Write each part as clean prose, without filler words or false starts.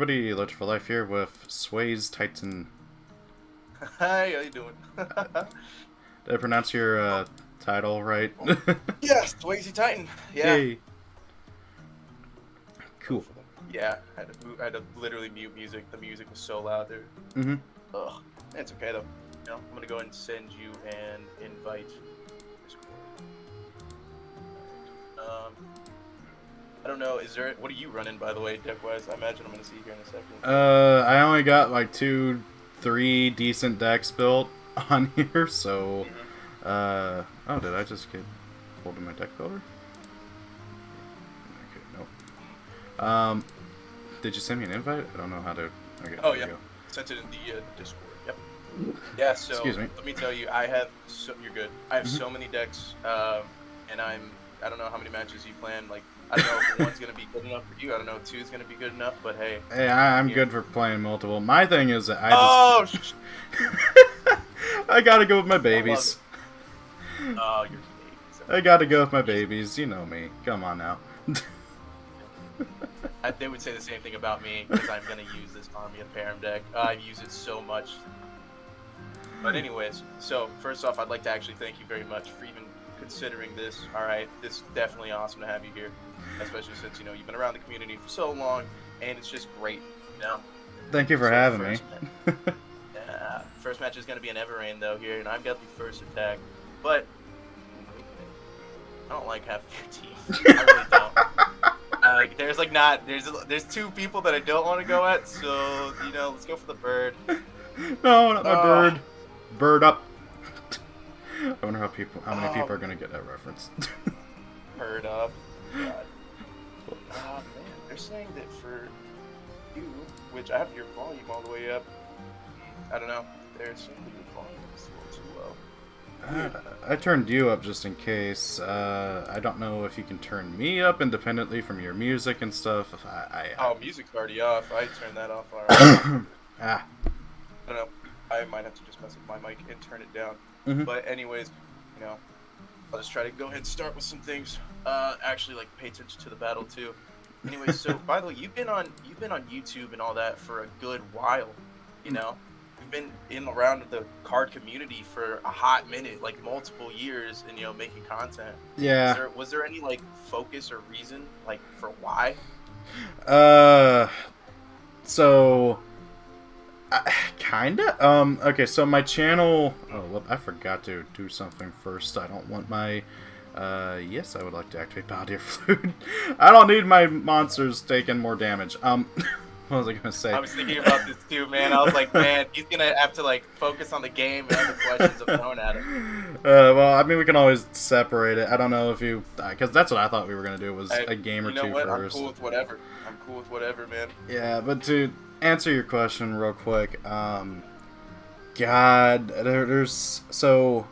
everybody, Loach for Life here with Swayze Titan. Hi, how you doing? Did I pronounce your title right? Yes, Swayze Titan. Yeah. Yay. Cool. Yeah, I had to literally mute music. The music was so loud there. Mm-hmm. Ugh. It's okay though. You know, I'm gonna go ahead and send you an invite. I don't know. What are you running, by the way, deck-wise? I imagine I'm gonna see you here in a second. I only got like 2-3 decent decks built on here, so oh, did I just get pulled in my deck builder? Okay, nope. Did you send me an invite? I don't know how to. Okay, Oh there yeah, you go. sent it in the Discord. Yep. Yeah. So Excuse me. let me tell you, you're good. I have so many decks, and I don't know how many matches you plan. Like, I don't know if one's gonna be good enough for you. I don't know if two's gonna be good enough. But hey. Hey, I'm good for playing multiple. My thing is that I gotta go with my babies. Oh, your babies. I gotta go with my babies. You know me. Come on now. They would say the same thing about me because I'm gonna use this Army of Param deck. I use it so much. But anyways, so first off, I'd like to actually thank you very much for even considering this. All right, this is definitely awesome to have you here, especially since you've been around the community for so long, and it's just great. Thank you for having me. Yeah, first match is gonna be an Everrain though here, and I've got the first attack, but I don't like half of your team. I really don't. There's two people that I don't want to go at, so let's go for the bird. No, not my bird. Bird up. I wonder how many people are gonna get that reference. Bird up. God. Man, they're saying that for you, which I have your volume all the way up. I don't know. They're saying that your volume is a little too low. I turned you up just in case. I don't know if you can turn me up independently from your music and stuff. Oh, music's already off. I turned that off already. I don't know. I might have to just mess with my mic and turn it down. But anyways, I'll just try to go ahead and start with some things. Actually, like pay attention to the battle too. Anyways, so by the way, you've been on YouTube and all that for a good while. You've been in around the card community for a hot minute, like multiple years, and making content. Yeah. Was there any like focus or reason like for why? So kinda. Okay, so my channel. Oh, look, I forgot to do something first. I don't want my. Yes, I would like to activate Bounty Flute. I don't need my monsters taking more damage. What was I gonna say? I was thinking about this too, man. I was like, man, he's gonna have to like focus on the game and the questions I'm throwing at him. Well, I mean, we can always separate it. I don't know if you, because that's what I thought we were gonna do was a game or two first. I'm cool with whatever. I'm cool with whatever, man. Yeah, but to answer your question real quick, God, there's so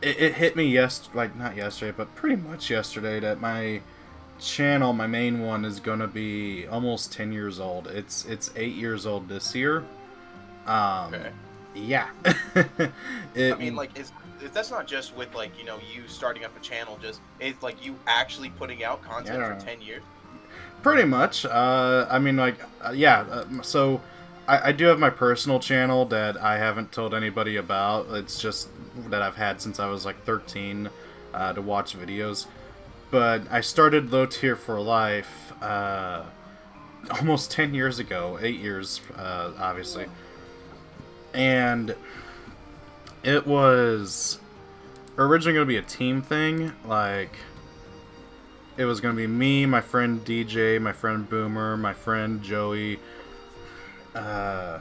it hit me not yesterday, but pretty much yesterday that my channel, my main one, is gonna be almost 10 years old. It's 8 years old this year. Okay. Yeah. I mean, like, that's not just with like you starting up a channel. It's like you actually putting out content for 10 years. Pretty much. I mean, like, yeah. So I do have my personal channel that I haven't told anybody about. It's just that I've had since I was like 13 to watch videos. But I started Low Tier for Life almost 10 years ago. 8 years, obviously. And it was originally going to be a team thing. Like, it was going to be me, my friend DJ, my friend Boomer, my friend Joey. Yeah,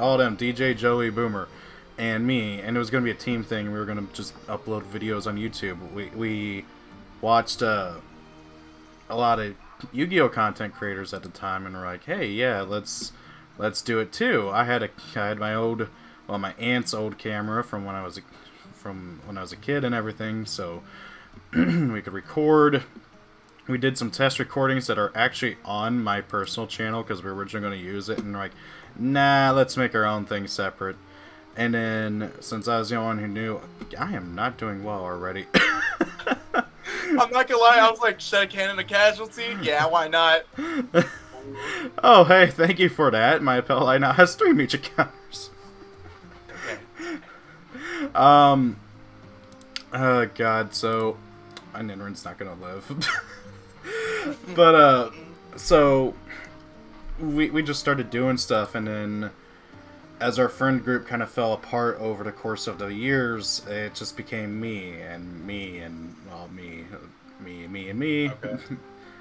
all of them. DJ, Joey, Boomer, and me. And it was going to be a team thing. We were going to just upload videos on YouTube. We watched a lot of Yu-Gi-Oh when creators at the time, and were like, "Hey, yeah, let's do it too." I had my aunt's old camera from when I was a kid and everything, so we could record. We did some test recordings that are actually on my personal channel because we were originally going to use it, and we're like, "Nah, let's make our own thing separate." And then, since I was the only one who knew, I am not doing well already. I'm not gonna lie, I was like, should I cannon a casualty? Yeah, why not? Oh, hey, thank you for that. My appellate now has 3 Meech encounters. Okay. Oh, God, so... My Ninrin's not gonna live. But, so... We just started doing stuff, and then... As our friend group kind of fell apart over the course of the years, it just became me, and well, me, and me. Okay.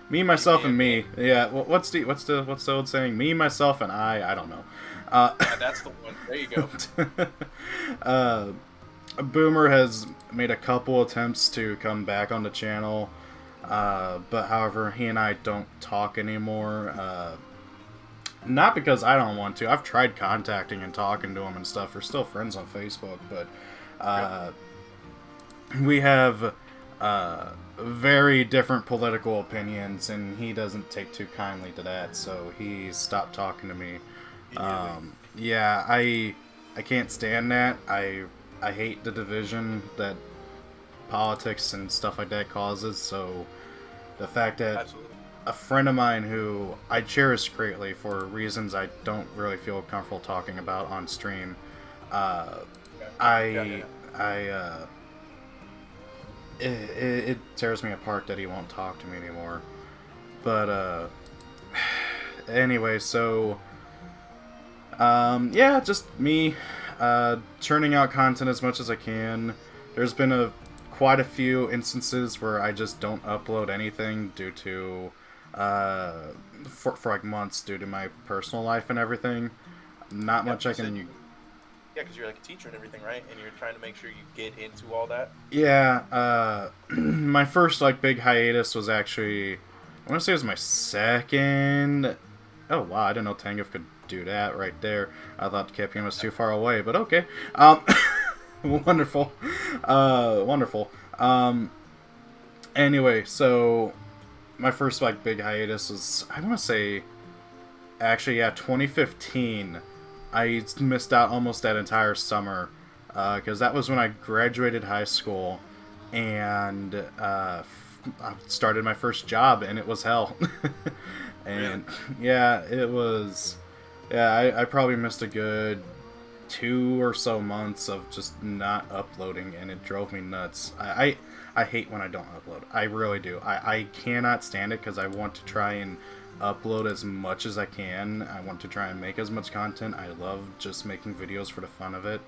Me, myself, and me. Yeah, what's the old saying? Me, myself, and I don't know. Yeah, that's the one. There you go. Boomer has made a couple attempts to come back on the channel, but however, he and I don't talk anymore. Not because I don't want to. I've tried contacting and talking to him and stuff. We're still friends on Facebook, but we have very different political opinions, and he doesn't take too kindly to that, so he stopped talking to me. Yeah, I can't stand that. I hate the division that politics and stuff like that causes, so the fact that Absolutely. a friend of mine who I cherish greatly for reasons I don't really feel comfortable talking about on stream, it tears me apart that he won't talk to me anymore. But anyway, so yeah, just me churning out content as much as I can. There's been quite a few instances where I just don't upload anything due to for like months due to my personal life and everything. Not much I can. Yeah, because you're like a teacher and everything, right? And you're trying to make sure you get into all that. Yeah, my first like big hiatus was actually, I want to say it was my second. Oh wow, I didn't know Tangiff could do that right there. I thought Capian was too far away, but okay. Wonderful, wonderful. Anyway, so my first like big hiatus was, I want to say, actually, yeah, 2015. I missed out almost that entire summer because that was when I graduated high school and I started my first job, and it was hell. And yeah, it was. Yeah, I probably missed a good 2 or so months of just not uploading, and it drove me nuts. I hate when I don't upload. I really do. I cannot stand it because I want to try and upload as much as I can. I want to try and make as much content. I love just making videos for the fun of it.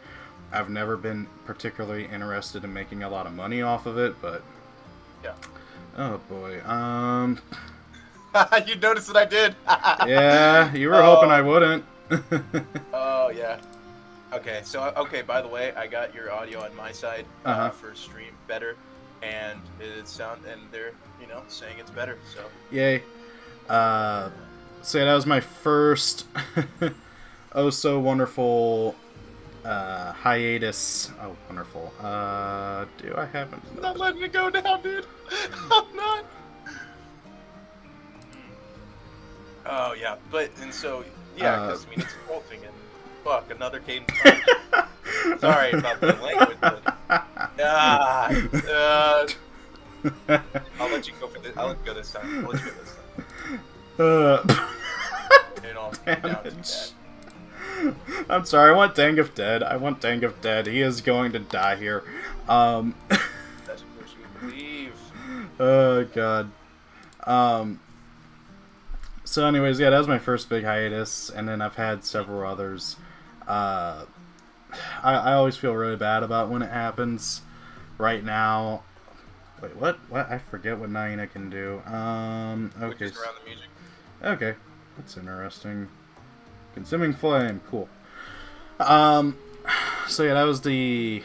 I've never been particularly interested in making a lot of money off of it, but yeah. Oh boy. You noticed that I did. Yeah, you were hoping I wouldn't. Oh yeah. Okay, so by the way, I got your audio on my side for stream better, and they're saying it's better. So yay. So yeah, that was my first oh so wonderful hiatus. Oh, wonderful. Do I have it? I'm not letting it go now, dude. I'm not. Oh yeah, because I mean it's revolting, and fuck, another game. Sorry about the language, but I'll let you go for this. I'll let you go this time. Damage. I'm sorry, I want Tangiff dead. I want Tangiff dead. He is going to die here. That's what you believe. Oh god. So anyways, yeah, that was my first big hiatus, and then I've had several others. I always feel really bad about when it happens. Right now, wait, what? I forget what Naina can do. Okay. Just around the music. Okay, that's interesting. Consuming flame, cool. So yeah, that was the.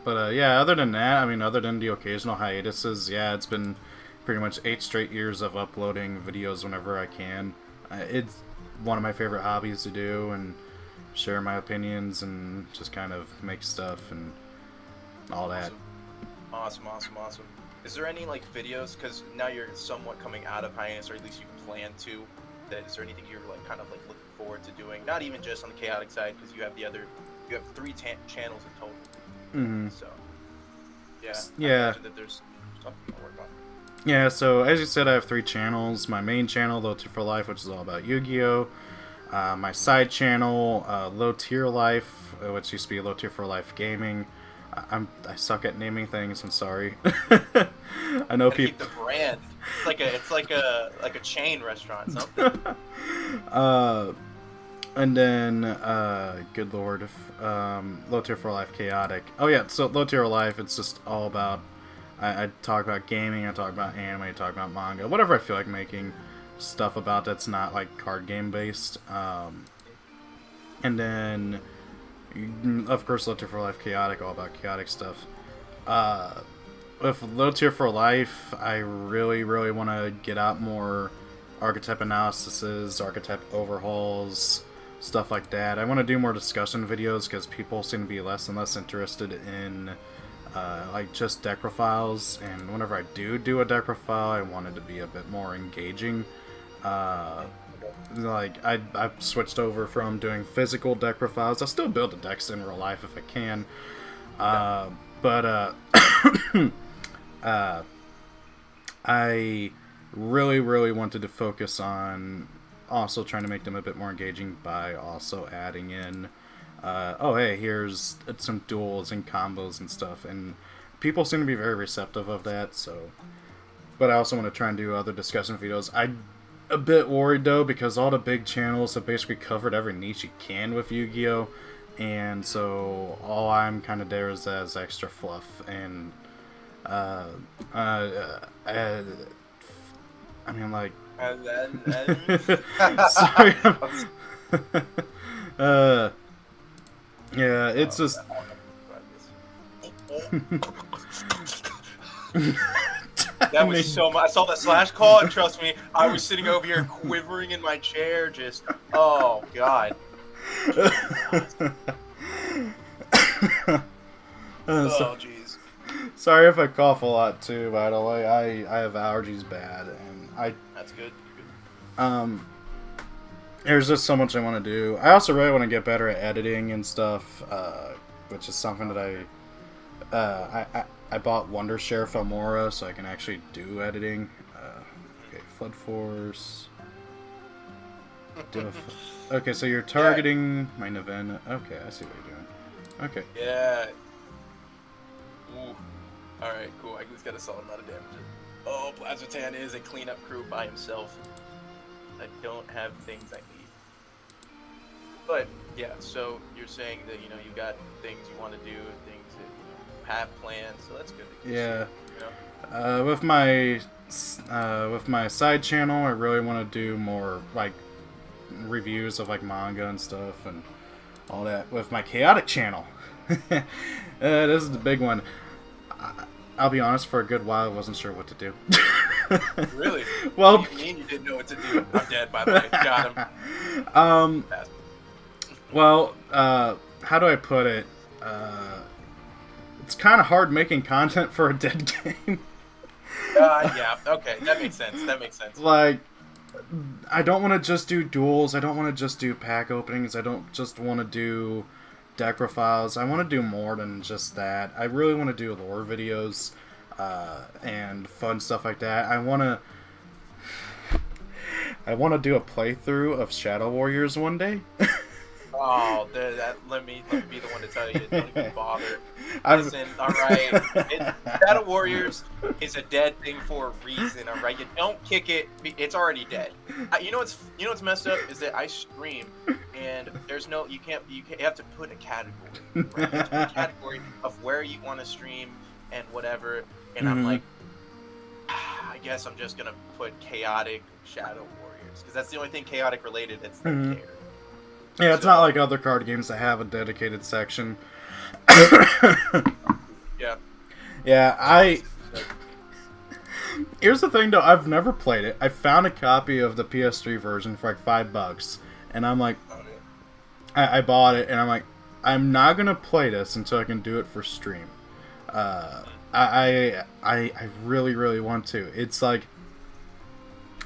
But yeah, other than that, I mean, other than the occasional hiatuses, yeah, it's been pretty much 8 straight years of uploading videos whenever I can. It's one of my favorite hobbies to do, and share my opinions and just kind of make stuff and all that. Awesome. Is there any like videos, because now you're somewhat coming out of hiatus, or at least you plan to, is there anything you're like kind of like looking forward to doing? Not even just on the chaotic side, because you have 3 channels in total. Mm-hmm. So yeah. Yeah. I imagine that there's something to work on. Yeah, so as you said, I have 3 channels. My main channel, Low Tier for Life, which is all about Yu-Gi-Oh! My side channel, Low Tier Life, which used to be Low Tier for Life Gaming. I suck at naming things. I'm sorry. I know people. Keep the brand. It's like a chain restaurant, something. And then, good lord, Low Tier for Life Chaotic. Oh yeah, so Low Tier for Life, it's just all about. I talk about gaming. I talk about anime. I talk about manga. Whatever I feel like making stuff about that's not like card game based. And then, of course, Low Tier for Life Chaotic, all about chaotic stuff. With Low Tier for Life, I really want to get out more archetype analyses, archetype overhauls, stuff like that. I want to do more discussion videos because people seem to be less and less interested in like just deck profiles. And whenever I do a deck profile, I want it to be a bit more engaging. Like I've switched over from doing physical deck profiles. I'll still build the decks in real life if I can, but I really wanted to focus on also trying to make them a bit more engaging by also adding in oh hey, here's some duels and combos and stuff, and people seem to be very receptive of that. So, but I also want to try and do other discussion videos. I'm a bit worried though, because all the big channels have basically covered every niche you can with Yu-Gi-Oh! And so all I'm kind of there is as extra fluff, and I mean, like, sorry. Yeah, it's just. That was so much. I saw that slash call, and trust me, I was sitting over here quivering in my chair, just, oh god. Oh jeez. Sorry if I cough a lot too. By the way, I have allergies bad, and That's good. There's just so much I want to do. I also really want to get better at editing and stuff, which is something that I bought Wondershare Filmora so I can actually do editing. Okay, Flood Force. Okay, so you're targeting my Navena. Okay, I see what you're doing. Okay. Yeah. Ooh. Alright, cool. I just got a solid amount of damage. Oh, Blazertan is a cleanup crew by himself. I don't have things I need. But, yeah, so you're saying that, you got things you want to do, things that you have plans, so that's good. Yeah. See, With my side channel, I really want to do more, like, reviews of, like, manga and stuff and all that. With my chaotic channel. This is the big one. I'll be honest, for a good while I wasn't sure what to do. Really? Well, what do you mean you didn't know what to do? I'm dead, by the way. Got him. Well, how do I put it? It's kind of hard making content for a dead game. Yeah, okay, that makes sense. Like, I don't want to just do duels. I don't want to just do pack openings. I don't just want to do deck profiles. I want to do more than just that. I really want to do lore videos and fun stuff like that. I want to do a playthrough of Shadow Warriors one day. Oh, let me be the one to tell you, don't even bother. Listen, alright, Shadow Warriors is a dead thing for a reason, alright? You don't kick it, it's already dead. You know what's messed up is that I stream, and there's no, you have to put a category, right? You have to put a category of where you want to stream and whatever, and I'm like, I guess I'm just gonna put chaotic Shadow Warriors, because that's the only thing chaotic related that's there. Yeah, it's not like other card games that have a dedicated section. Yeah. Yeah, Here's the thing, though. I've never played it. I found a copy of the PS3 version for like $5, and I'm like, I bought it, and I'm like, I'm not gonna play this until I can do it for stream. I really want to. It's like,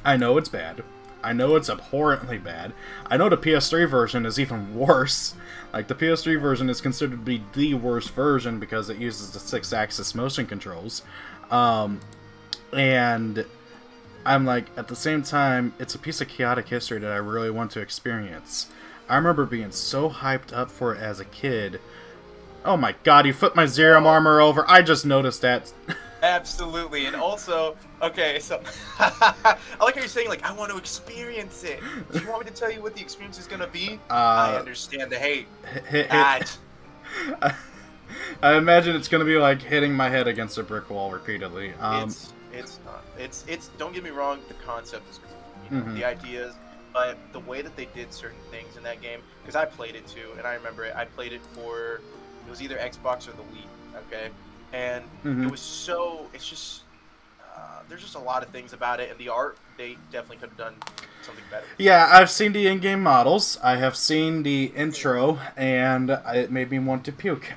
I know it's bad. I know it's abhorrently bad. I know the PS3 version is even worse. Like, the PS3 version is considered to be the worst version because it uses the 6-axis motion controls. And I'm like, at the same time, it's a piece of chaotic history that I really want to experience. I remember being so hyped up for it as a kid. Oh my god, you flipped my Zerium armor over. I just noticed that. Absolutely. And also, okay, so I like how you're saying, like, I want to experience it. Do you want me to tell you what the experience is going to be? I understand the hate. I imagine it's going to be like hitting my head against a brick wall repeatedly. It's not. It's. Don't get me wrong. The concept is cool. You know, the ideas, but the way that they did certain things in that game. Because I played it too, and I remember it. I played it for. It was either Xbox or the Wii. Okay, and it was so. It's just. There's just a lot of things about it, and the art. They definitely could have done something better. Yeah, I've seen the in-game models. I have seen the intro, and it made me want to puke.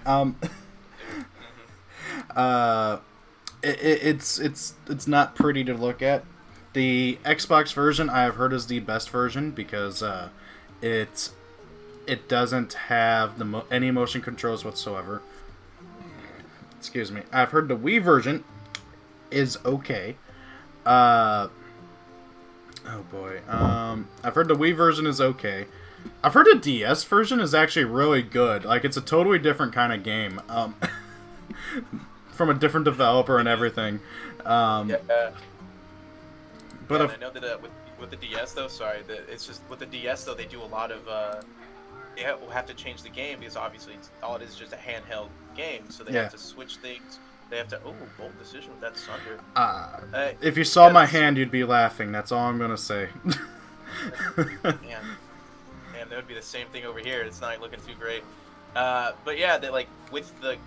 It's not pretty to look at. The Xbox version I have heard is the best version because it doesn't have any motion controls whatsoever. Excuse me. I've heard the Wii version is okay. Oh boy. I've heard the Wii version is okay. I've heard the DS version is actually really good. Like, it's a totally different kind of game. From a different developer and everything. But I know that with the DS though, it's just with the DS though, they do a lot of they have to change the game because obviously all it is just a handheld game, so they have to switch things. They have to bold decision with that Sunder. If you saw my hand, you'd be laughing. That's all I'm gonna say. Man, that would be the same thing over here. It's not looking too great. But yeah, they like with the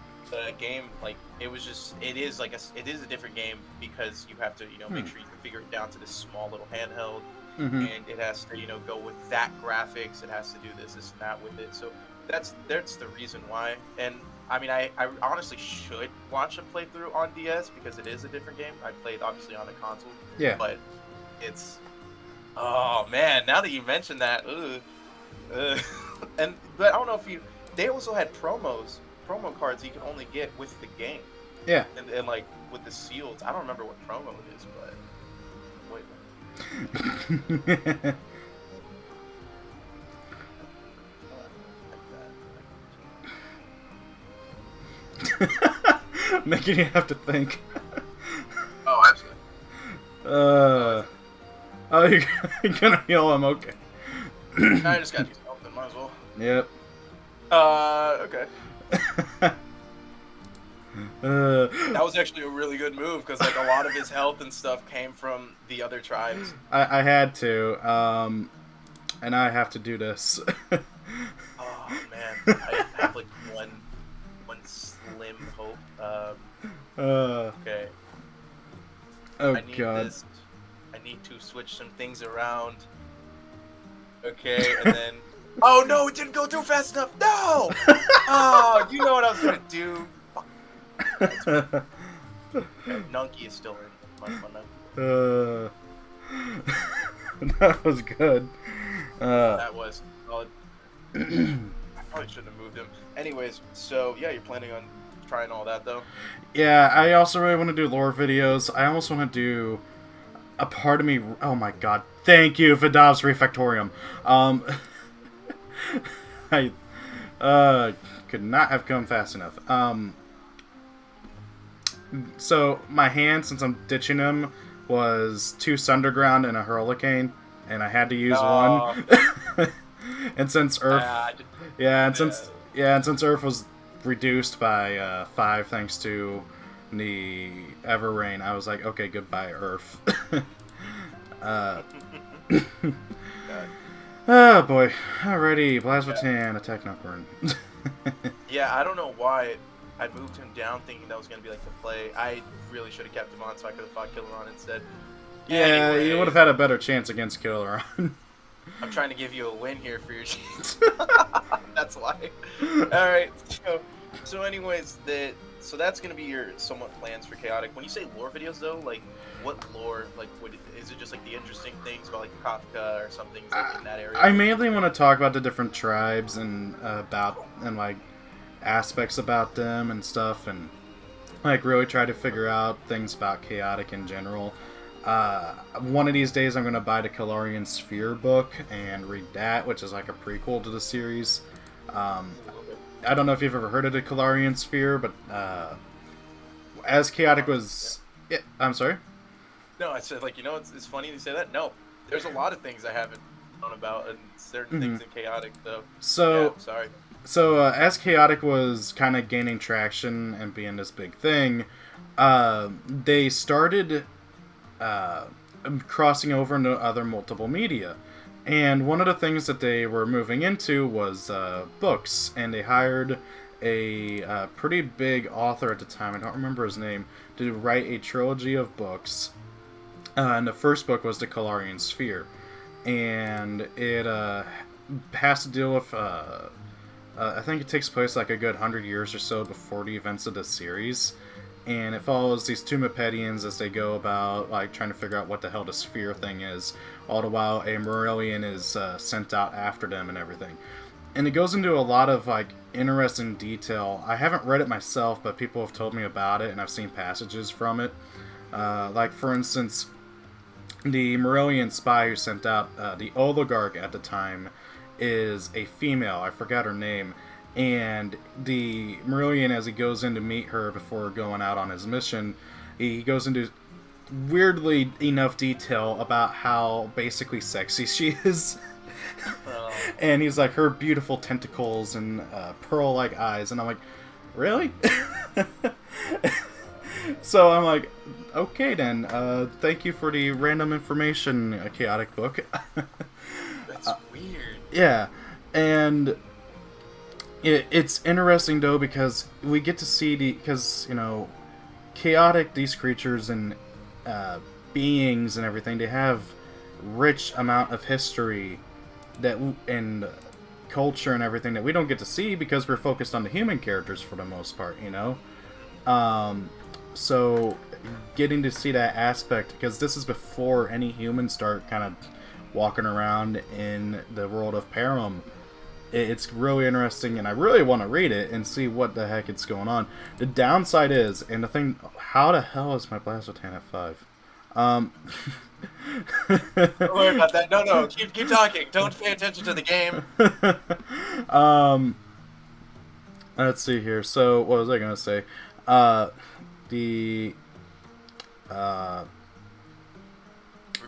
game, like it is a different game because you have to make sure you configure it down to this small little handheld, and it has to go with that graphics. It has to do this and that with it. So that's the reason why. And I mean, I honestly should watch a playthrough on DS because it is a different game. I played obviously on a console. Yeah. But it's oh man, now that you mentioned that, but I don't know if they also had promo cards you can only get with the game. Yeah. And like with the seals, I don't remember what promo it is, but wait. Making you have to think. Oh, absolutely. You're gonna heal him, okay. I just gotta do something, might as well. Yep. Okay. That was actually a really good move because like a lot of his health and stuff came from the other tribes. I had to, and I have to do this. Oh man, I have like one slim hope. Okay. Oh I need god. this. I need to switch some things around. Okay, and then. Oh no! It didn't go through fast enough. No! Oh, you know what I was gonna do. Fuck. Nunky is still in. My That was good. That was. Well, I probably shouldn't have moved him. Anyways, so yeah, you're planning on trying all that though. Yeah, I also really want to do lore videos. I almost want to do a part of me. Oh my god! Thank you, Vidav's Refactorium. I could not have come fast enough. So my hand, since I'm ditching him, was 2 Sunderground and a Hurricane, and I had to use one. And since Earth, since Earth was reduced by 5 thanks to the Everrain, I was like, okay, goodbye, Earth. Oh boy. Alrighty, Plasmatan, attack Nocturne. Yeah, I don't know why I moved him down thinking that was going to be like the play. I really should have kept him on so I could have fought Killeron instead. Yeah, anyway, you would have had a better chance against Killeron. I'm trying to give you a win here for your chance. That's why. Alright, so anyways, so that's going to be your somewhat plans for Chaotic. When you say lore videos though, like what lore, like is it just like the interesting things about like Kafka or something like in that area? I mainly want to talk about the different tribes and like aspects about them and stuff, and like really try to figure out things about Chaotic in general. One of these days I'm going to buy the Kalarian Sphere book and read that, which is like a prequel to the series. I don't know if you've ever heard of the Kalarian Sphere, but as Chaotic was... Yeah, I'm sorry? No, I said, like, it's funny you say that. No, there's a lot of things I haven't known about, and certain things in Chaotic, though. So, yeah, sorry. So, as Chaotic was kind of gaining traction and being this big thing, they started crossing over into other multiple media. And one of the things that they were moving into was books, and they hired a pretty big author at the time, I don't remember his name, to write a trilogy of books. And the first book was the Kalarian Sphere. And it has to deal with... I think it takes place like a good 100 years or so before the events of the series. And it follows these two Mepedians as they go about like trying to figure out what the hell the sphere thing is, all the while a Morellian is sent out after them and everything. And it goes into a lot of like interesting detail. I haven't read it myself, but people have told me about it, and I've seen passages from it. Like for instance, the Morellian spy who sent out the oligarch at the time is a female. I forgot her name. And the Morellian, as he goes in to meet her before going out on his mission, he goes into weirdly enough detail about how basically sexy she is. And he's like, her beautiful tentacles and pearl-like eyes. And I'm like, really? So I'm like, okay then. Thank you for the random information, Chaotic book. That's weird. Yeah, and it's interesting though because we get to see because Chaotic, these creatures and beings and everything, they have rich amount of history and culture and everything that we don't get to see because we're focused on the human characters for the most part, so getting to see that aspect, because this is before any humans start kind of walking around in the world of Param. It's really interesting, and I really want to read it and see what the heck is going on. The downside is, and the thing, how the hell is my Blastotan at 5? Don't worry about that. No, keep talking. Don't pay attention to the game. Let's see here. So, what was I gonna say? We're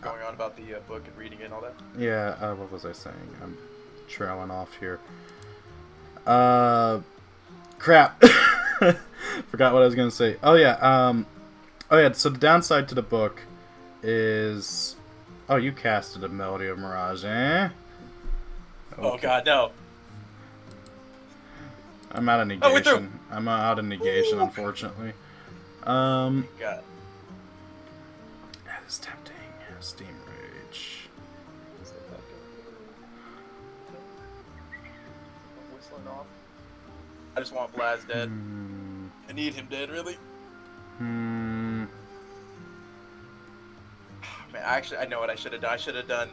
going on about the book and reading it and all that. Yeah. What was I saying? I'm trailing off here. Crap. Forgot what I was gonna say. Oh yeah. So the downside to the book is, you casted a Melody of Mirage, eh? Okay. Oh god, no. I'm out of negation. I'm out of negation, unfortunately. God. That is tempting. Steam Rage. Whistling off. I just want Blaz dead. I need him dead, really. Man, actually, I know what I should have done. I should have done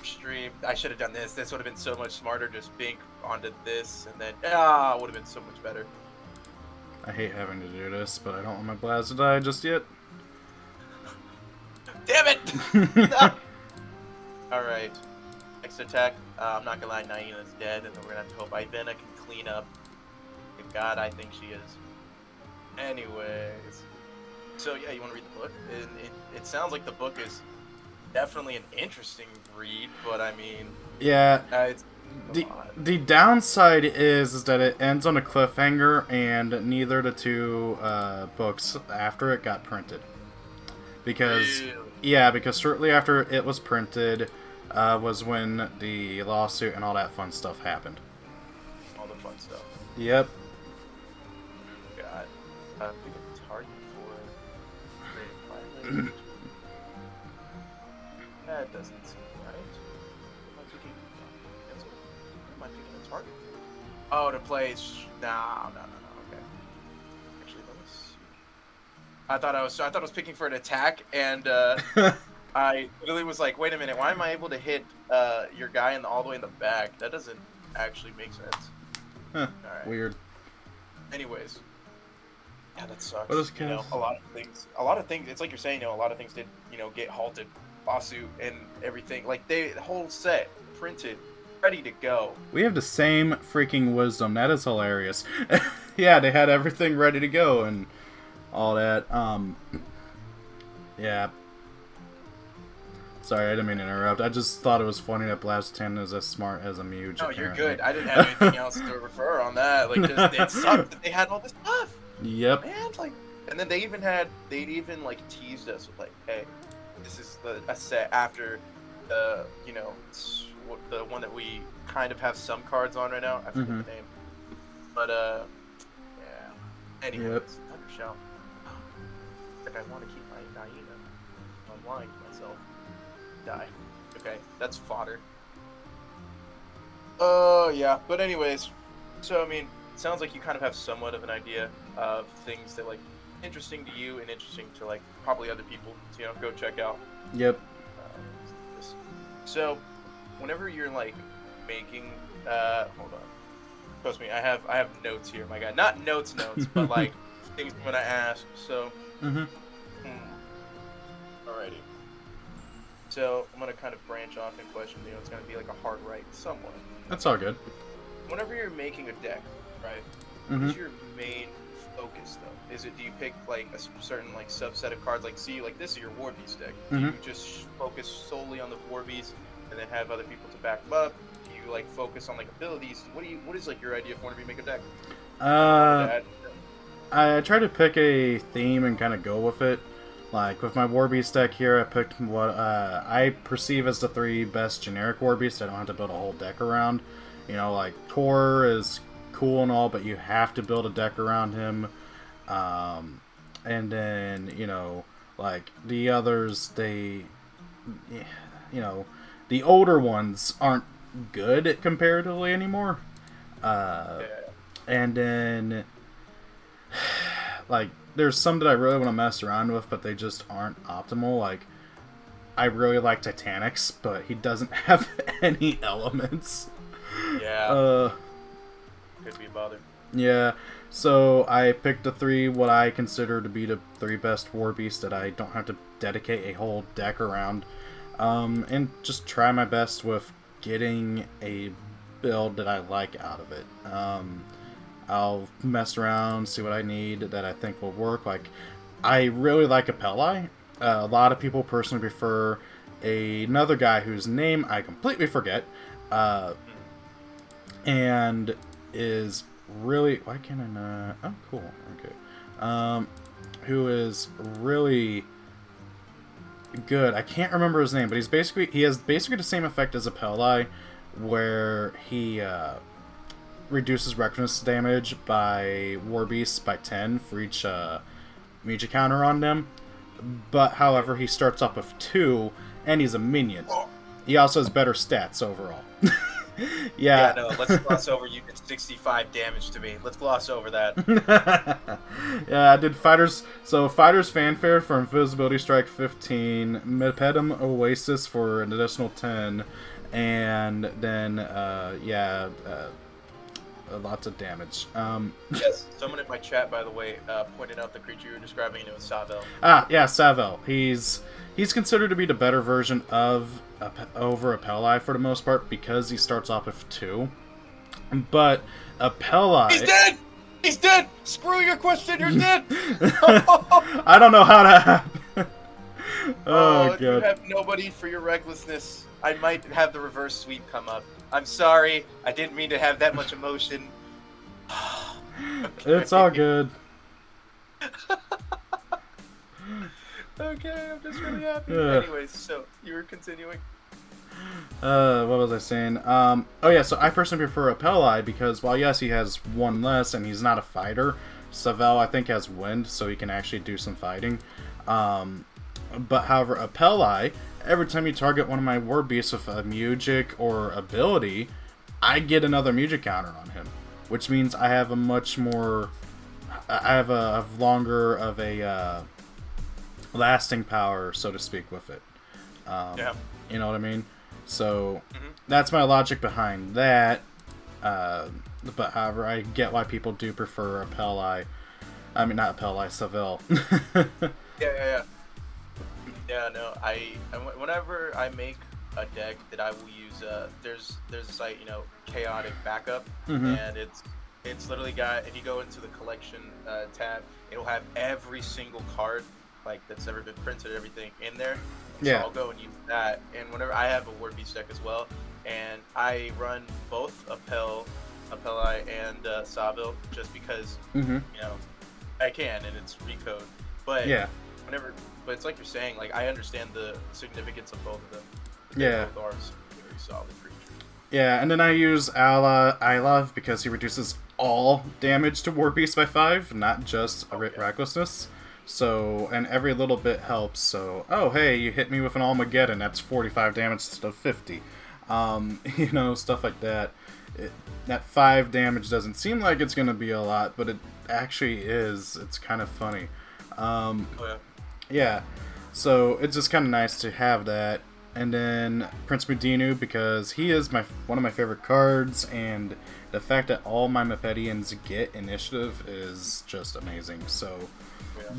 stream. I should have done this. This would have been so much smarter. Just bink onto this, and then would have been so much better. I hate having to do this, but I don't want my Blaz to die just yet. Damn it! No. Alright. Next attack. I'm not gonna lie, Naina is dead, and then we're gonna have to hope Ivana can clean up. Thank God, I think she is. Anyways. So, yeah, you want to read the book? It sounds like the book is definitely an interesting read, but I mean... Yeah. The downside is that it ends on a cliffhanger, and neither of the two books after it got printed. Because... Really? Yeah, because shortly after it was printed was when the lawsuit and all that fun stuff happened. All the fun stuff. Yep. God. I think it's hard for it. That doesn't seem right. Am I picking a target? Oh, to play... No. Okay. Actually, let me see. I thought I was picking for an attack, and I literally was like, wait a minute, why am I able to hit your guy all the way in the back? That doesn't actually make sense. Huh. All right. Weird. Anyways. Yeah, that sucks. What is You know, a lot of things. It's like you're saying, a lot of things did, get halted, lawsuit and everything. Like the whole set printed, ready to go. We have the same freaking wisdom. That is hilarious. Yeah, they had everything ready to go and all that. Yeah. Sorry, I didn't mean to interrupt. I just thought it was funny that Blast 10 is as smart as a Muge. No, you're good. I didn't have anything else to refer on that. Like, just, it sucked that they had all this stuff. Yep. Man, like, and then they'd even like teased us with like, hey, this is a set after the, the one that we kind of have some cards on right now. I forget the name. But, yeah. Anyways, Thundershell. Like, I want to keep my Hyena. I'm lying to myself. Die. Okay, that's fodder. Yeah. But anyways, so, I mean, it sounds like you kind of have somewhat of an idea of things that, like, interesting to you and interesting to, like, probably other people to, go check out. Yep. So, whenever you're, like, making, hold on. Trust me, I have notes here, my guy. Not notes, but, like, things I'm gonna ask, so. Alrighty. So, I'm gonna kind of branch off and question, it's gonna be, like, a hard right somewhat. That's all good. Whenever you're making a deck, right, what's your main focus, though? Do you pick, like, a certain, like, subset of cards, like, this is your War Beast deck. Do you just focus solely on the War Beast and then have other people to back them up? Do you, like, focus on, like, abilities? What is, like, your idea for whenever you make a deck? I try to pick a theme and kind of go with it. Like, with my War Beast deck here, I picked what I perceive as the 3 best generic War Beasts I don't have to build a whole deck around. Like, Tor is cool and all, but you have to build a deck around him. And then, like, the others, the older ones aren't good comparatively anymore. And then, like, there's some that I really want to mess around with, but they just aren't optimal. Like, I really like Titanics, but he doesn't have any elements. Yeah. Could be bothered. Yeah. So I picked the 3 what I consider to be the 3 best War Beasts that I don't have to dedicate a whole deck around. And just try my best with getting a build that I like out of it. I'll mess around, see what I need that I think will work. Like, I really like Apelli. A lot of people personally prefer another guy whose name I completely forget. And is really... Why can't I not... Oh, cool. Okay. Who is really good. I can't remember his name, but he has basically the same effect as Apelli, where he reduces recklessness damage by War Beasts by 10 for each Mija counter on them. But, however, he starts off with 2, and he's a minion. He also has better stats overall. Yeah, no, let's gloss over you did 65 damage to me. Let's gloss over that. Yeah, I did Fighters. So, Fighters Fanfare for Invisibility Strike 15, Mepedum Oasis for an additional 10, and then, lots of damage. Yes, someone in my chat, by the way, pointed out the creature you were describing, and it was Savel. Yeah, Savel. He's considered to be the better version of over Apelli for the most part because he starts off with 2. But Apelli... He's dead! He's dead! Screw your question, you're dead! I don't know how to happen. Oh, God. You have nobody for your recklessness. I might have the reverse sweep come up. I'm sorry. I didn't mean to have that much emotion. Okay. It's all good. Okay, I'm just really happy. Anyways, so you were continuing. What was I saying? So I personally prefer Apelli because while yes, he has 1 less and he's not a fighter, Savel I think has wind, so he can actually do some fighting. But however, Apelli, every time you target one of my War Beasts with a Mugic or ability, I get another Mugic counter on him, which means I have a much more... I have a longer of a lasting power, so to speak, with it. You know what I mean? So that's my logic behind that. But however, I get why people do prefer Apelli. I mean, not Appel, Savell. Yeah. Yeah, no, whenever I make a deck that I will use, there's a site, Chaotic Backup, and it's literally got, if you go into the collection tab, it'll have every single card that's ever been printed, everything in there. So I'll go and use that, and whenever I have a War Beast deck as well, and I run both Appelli and Saville just because I can, and it's Recode, but but it's like you're saying, I understand the significance of both of them. They both are very solid creatures. Yeah, and then I use Ilov because he reduces all damage to War Beast by 5, not just recklessness. So, and every little bit helps. So, oh hey, you hit me with an Armageddon, that's 45 damage instead of 50. Stuff like that. That 5 damage doesn't seem like it's going to be a lot, but it actually is. It's kind of funny. Yeah, so it's just kind of nice to have that. And then Prince Medinu, because he is one of my favorite cards, and the fact that all my Mepedians get initiative is just amazing. So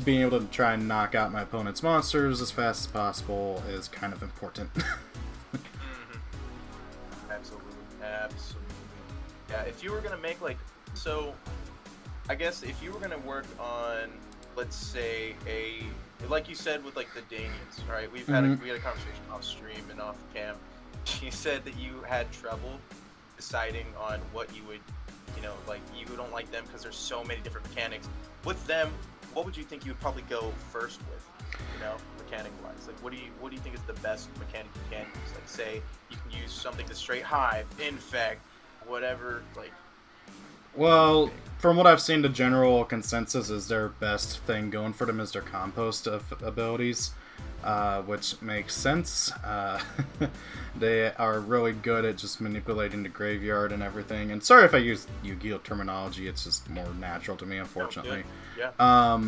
being able to try and knock out my opponent's monsters as fast as possible is kind of important. Absolutely. Yeah, if you were going to make, I guess if you were going to work on, let's say, like you said with the Danians, right? We had a conversation off stream and off cam. You said that you had trouble deciding on what you would, you don't like them because there's so many different mechanics. With them, what would you think you would probably go first with, mechanic wise? What do you think is the best mechanic you can use? Say you can use something to straight hive, infect, whatever, Well, from what I've seen, the general consensus is their best thing going for them is their compost of abilities, which makes sense. They are really good at just manipulating the graveyard and everything. And sorry if I use Yu-Gi-Oh terminology, it's just more natural to me, unfortunately. Yeah.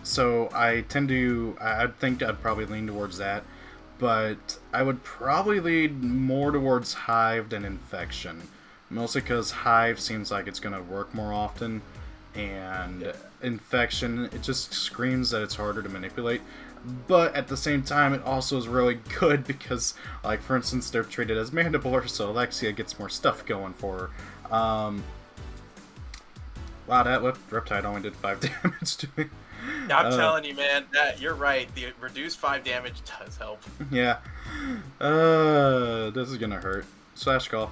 So I think I'd probably lean towards that. But I would probably lean more towards Hive than Infection. Mostly because Hive seems like it's going to work more often, and Infection, it just screams that it's harder to manipulate. But at the same time, it also is really good because, for instance, they're treated as Mandibular, so Alexia gets more stuff going for her. Wow, that Riptide only did 5 damage to me. I'm telling you, man, that you're right. The reduced 5 damage does help. Yeah. This is going to hurt. Slash call.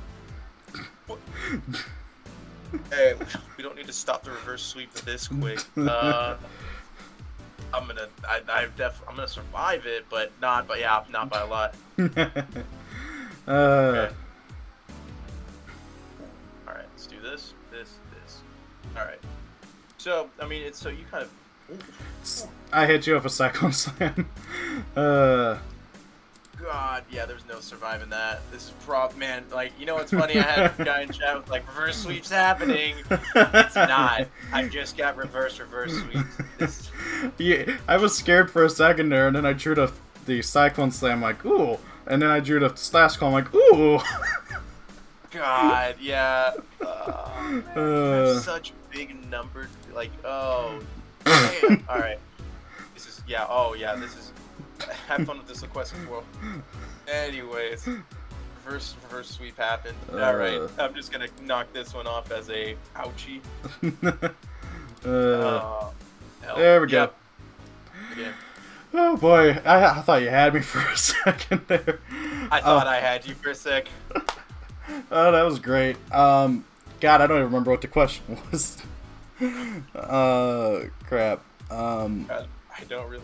Hey, we don't need to stop the reverse sweep this quick. I'm gonna survive it, but not by a lot. Okay. All right, let's do this. All right. So you kind of. I hit you with a Cyclone Slam. God, yeah, there's no surviving that. This is man, what's funny? I had a guy in chat with reverse sweeps happening. It's not. I just got reverse sweeps. Yeah, I was scared for a second there, and then I drew the Cyclone Slam ooh, and then I drew the Slash Call, ooh. God, yeah. Man, such big numbered, oh, damn. All right. This is this is. Have fun with this Sequester world. Anyways, reverse sweep happened. All right, I'm just gonna knock this one off as a ouchie. There we go. Again. Oh boy, I thought you had me for a second there. I thought I had you for a sec. Oh, that was great. God, I don't even remember what the question was. Crap. I don't really.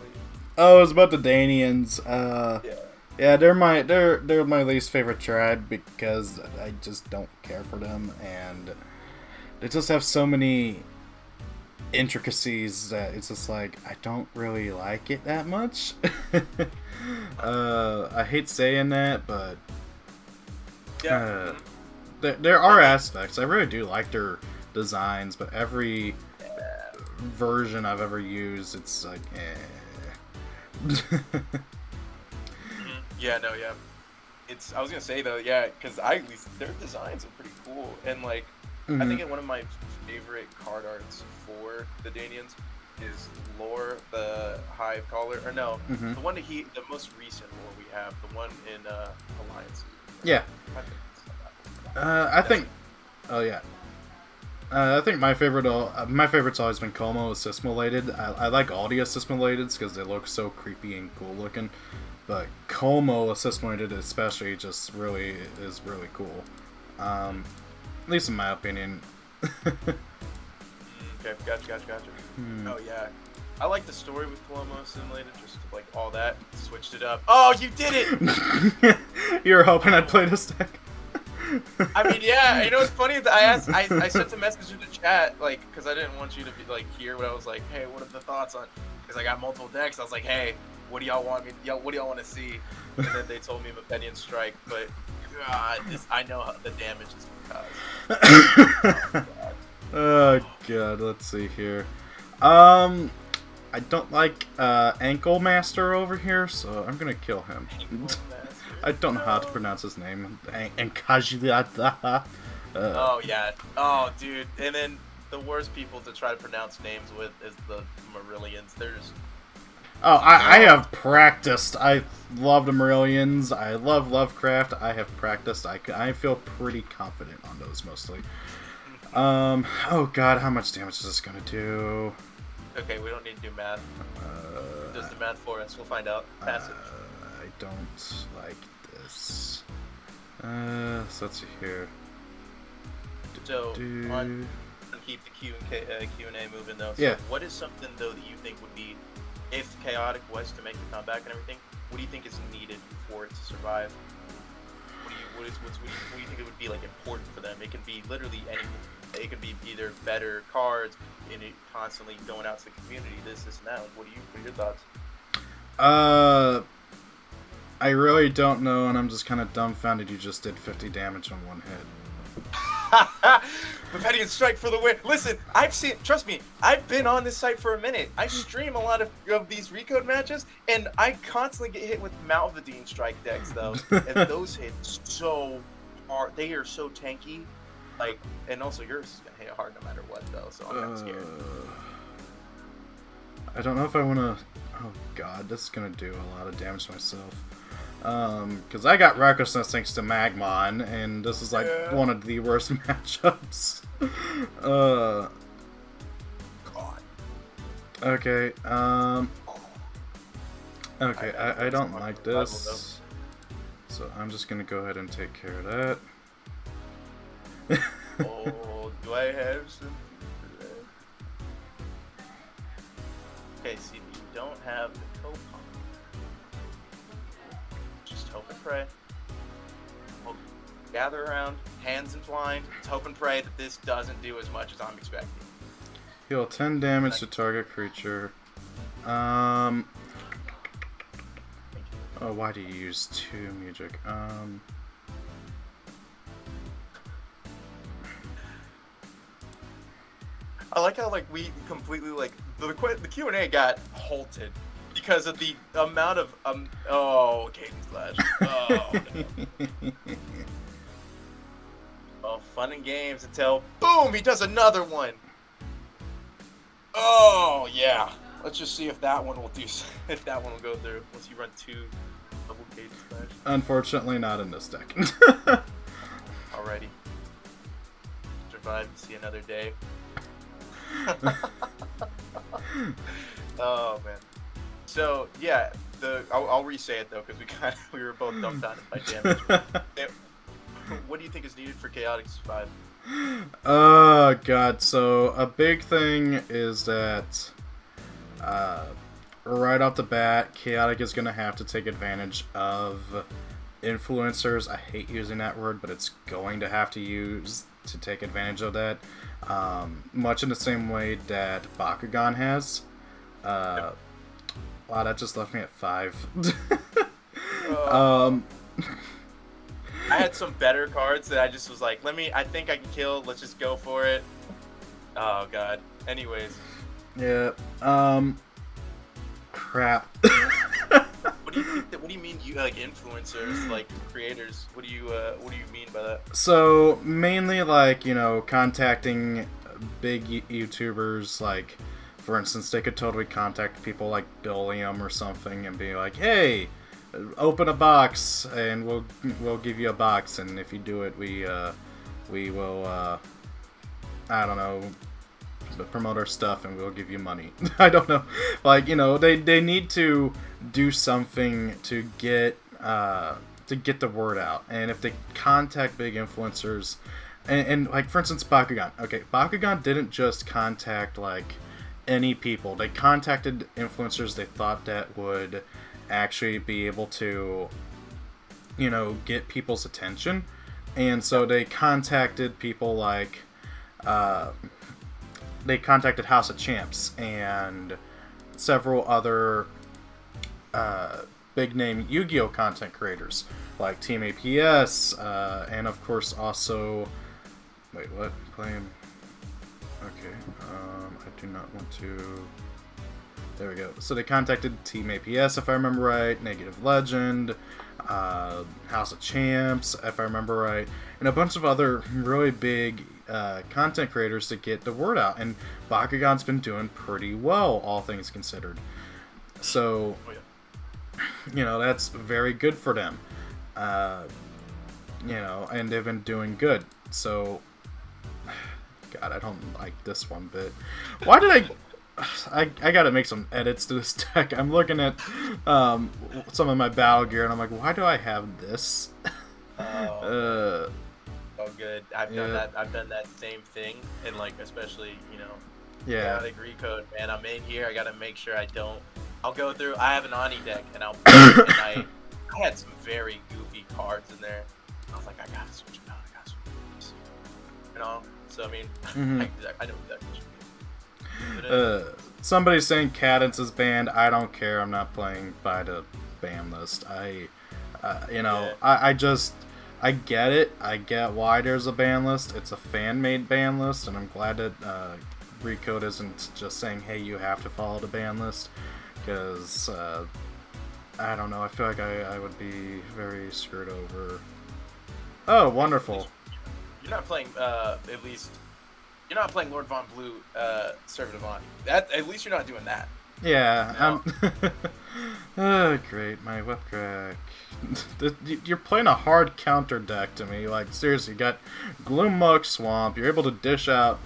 Oh, it was about the Danians. Yeah, they're my least favorite tribe because I just don't care for them, and they just have so many intricacies that it's just I don't really like it that much. I hate saying that, but there are aspects. I really do like their designs, but every version I've ever used, it's Yeah, no, yeah. I was gonna say though, yeah, because at least their designs are pretty cool, and I think one of my favorite card arts for the Danians is Lore, the Hive Caller, or no, the one that the most recent Lore we have, the one in Alliance. Yeah. I think. Oh yeah. I think my favorite's always been Como assist-related. I like all the assist-relateds because they look so creepy and cool looking, but Como assist-related especially just really is really cool. At least in my opinion. Okay, gotcha. Oh yeah, I like the story with Como assist-related, just like all that. Switched it up. Oh, you did it! You were hoping I'd play this deck. I mean, yeah, you know, it's funny that I sent a message in the chat, like, because I didn't want you to be like hear what I was like. Hey, what are the thoughts on? Because I got multiple decks. I was like, hey, what do y'all want me? What do y'all want to see? And then they told me Mepedian Strike, but God, I know how the damage is caused. Oh God, let's see here. I don't like Ankle Master over here, so I'm gonna kill him. I don't know how to pronounce his name. Enkajliata. Oh yeah. Oh dude. And then the worst people to try to pronounce names with is the Marillions. There's. Oh, I have practiced. I love the Marillions. I love Lovecraft. I have practiced. I feel pretty confident on those mostly. Oh God, how much damage is this gonna do? Okay, we don't need to do math. Does the math for us? We'll find out. Pass it. I don't like this. So let's see here. So, on keep the Q&A moving though. So yeah. What is something though that you think would be, if Chaotic was to make a comeback and everything, what do you think is needed for it to survive? What do you think it would be like important for them? It can be literally anything. It can be either better cards, and it constantly going out to the community, this and that. What are your thoughts? I really don't know, and I'm just kind of dumbfounded you just did 50 damage on one hit. Mepedian Strike for the win. Listen, trust me, I've been on this site for a minute. I stream a lot of these Recode matches, and I constantly get hit with Malvadine Strike decks, though. And those hit so hard. They are so tanky. Like, and also yours is going to hit hard no matter what, though, so I'm kind of scared. I don't know if I want to... Oh, God, this is going to do a lot of damage to myself. Because I got Recklessness thanks to Magmon, and this is like one of the worst matchups. God. Okay, okay, I don't like this. So I'm just gonna go ahead and take care of that. Oh, do I have something for that? Okay, see, you don't have the Copon. Just hope and pray. We'll gather around, hands entwined. Let's hope and pray that this doesn't do as much as I'm expecting. Heal 10 damage to target creature. Oh, why do you use 2 music? I like how we completely the Q&A got halted because of the amount of Cadence Clash. Oh, no. Oh, fun and games until boom, he does another one. Oh yeah. Let's just see if that one will go through. Once you run 2 double Cadence Clash. Unfortunately, not in this deck. Alrighty. Survive to see another day. Oh man. So yeah, I'll re-say it though because we were both dumbfounded by damage. What do you think is needed for Chaotic to survive? Oh God! So a big thing is that right off the bat, Chaotic is gonna have to take advantage of influencers. I hate using that word, but it's going to have to take advantage of that. Much in the same way that Bakugan has. Wow, that just left me at 5. I had some better cards that I just was like, I think I can kill, let's just go for it. Oh god. Anyways. Yeah. Crap. What What do you think what do you mean you like influencers, like creators? What do you mean by that? So mainly like, you know, contacting big YouTubers, like for instance, they could totally contact people like Billiam or something and be like, "Hey, open a box and we'll give you a box, and if you do it, we will I don't know, promote our stuff and we'll give you money." I don't know. Like, you know, they need to do something to get the word out. And if they contact big influencers and like for instance Bakugan. Okay, Bakugan didn't just contact like any people. They contacted influencers they thought that would actually be able to, you know, get people's attention. And so they contacted people like they contacted House of Champs and several other big name Yu-Gi-Oh content creators like Team APS and of course also wait, what? Playing. Okay, I do not want to. There we go. So they contacted Team APS, if I remember right, Negative Legend, House of Champs, if I remember right, and a bunch of other really big content creators to get the word out. And Bakugan's been doing pretty well, all things considered. So, you know, that's very good for them. You know, and they've been doing good. So, God, I don't like this one bit. Why did I gotta make some edits to this deck. I'm looking at some of my battle gear and I'm like, why do I have this? Oh good. I've done that. I've done that same thing, and like especially, you know, chaotic Recode. Man, I'm in here. I gotta make sure I don't. I'll go through. I have an Ani deck, and I'll. And I had some very goofy cards in there. I was like, I gotta switch them out. I gotta switch them. You know. So I mean, I know exactly. Somebody's saying Cadence is banned. I don't care. I'm not playing by the ban list. You know, I get it. I get why there's a ban list. It's a fan-made ban list, and I'm glad that Recode isn't just saying, hey, you have to follow the ban list, because I don't know. I feel like I would be very screwed over. Oh, wonderful. You're not playing, at least, you're not playing Lord Von Blue, Servant of Ani. At least you're not doing that. Yeah, oh, great, my whip crack. You're playing a hard counter deck to me. Like, seriously, you got Gloommuck Swamp, you're able to dish out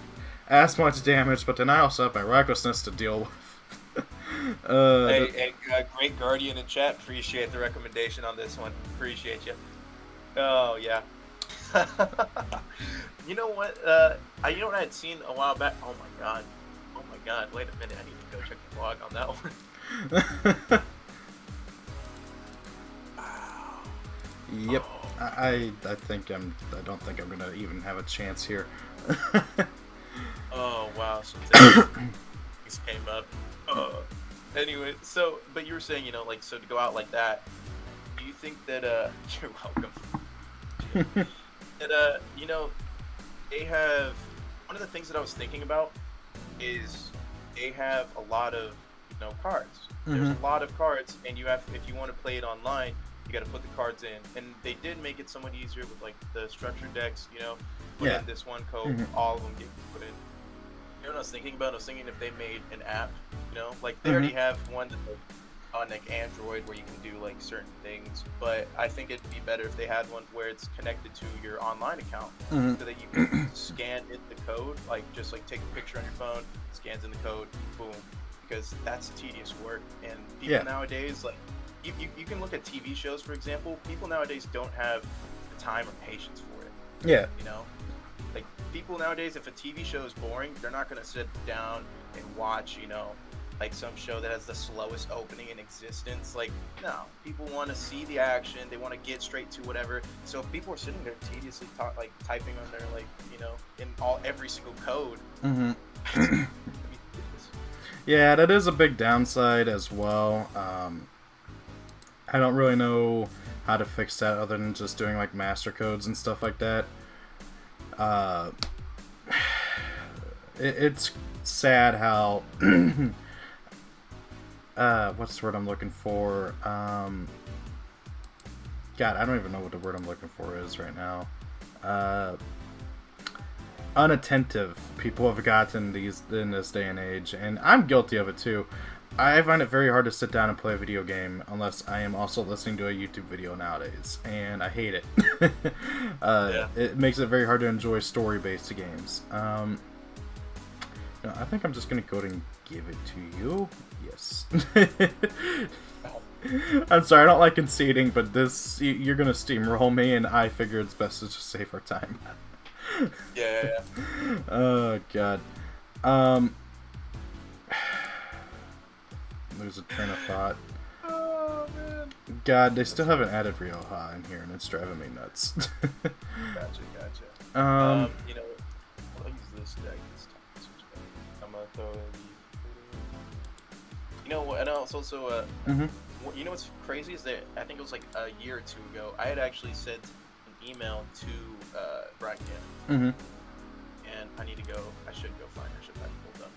as much damage, but then I also have my Recklessness to deal with. Hey, great Guardian in chat, appreciate the recommendation on this one. Appreciate you. Oh, yeah. You know what? You know what I had seen a while back? Oh my god. Wait a minute. I need to go check the blog on that one. Wow. Yep. Oh. I don't think I'm gonna even have a chance here. Oh wow. Some things came up. Anyway, so but you were saying, you know, like, so to go out like that, do you think that you're welcome. That you know, they have one of the things that I was thinking about is they have a lot of, you know, cards. There's a lot of cards, and you have, if you want to play it online, you got to put the cards in. And they did make it somewhat easier with like the structured decks, you know, put in this one code, all of them get put in. You know what I was thinking about? I was thinking if they made an app, you know, like they already have one that on like Android where you can do like certain things, but I think it'd be better if they had one where it's connected to your online account, so that you can scan in the code, like just like take a picture on your phone, scans in the code, boom, because that's tedious work. And people nowadays, like you can look at TV shows, for example. People nowadays don't have the time or patience for it. Yeah. You know, like people nowadays, if a TV show is boring, they're not gonna sit down and watch, you know, like some show that has the slowest opening in existence. Like, no, people want to see the action. They want to get straight to whatever. So if people are sitting there tediously like typing on their, like, you know, in every single code. Yeah, that is a big downside as well. I don't really know how to fix that other than just doing like master codes and stuff like that. It's sad how what's the word I'm looking for? God, I don't even know what the word I'm looking for is right now. Unattentive people have gotten these in this day and age, and I'm guilty of it too. I find it very hard to sit down and play a video game unless I am also listening to a YouTube video nowadays, and I hate it. Yeah. It makes it very hard to enjoy story-based games. No, I think I'm just gonna go ahead and give it to you. Yes. I'm sorry, I don't like conceding, but this you're gonna steamroll me, and I figure it's best to just save our time. Yeah. Oh god. Lose a train of thought. Oh man. God, they still haven't added Rioja in here, and it's driving me nuts. Gotcha. You know, I'll use this deck this time. I'm gonna throw in the. You know what? And also, you know what's crazy is that I think it was like a year or two ago, I had actually sent an email to Brian Cannon. And I need to go. I should go find her. Should have pulled up.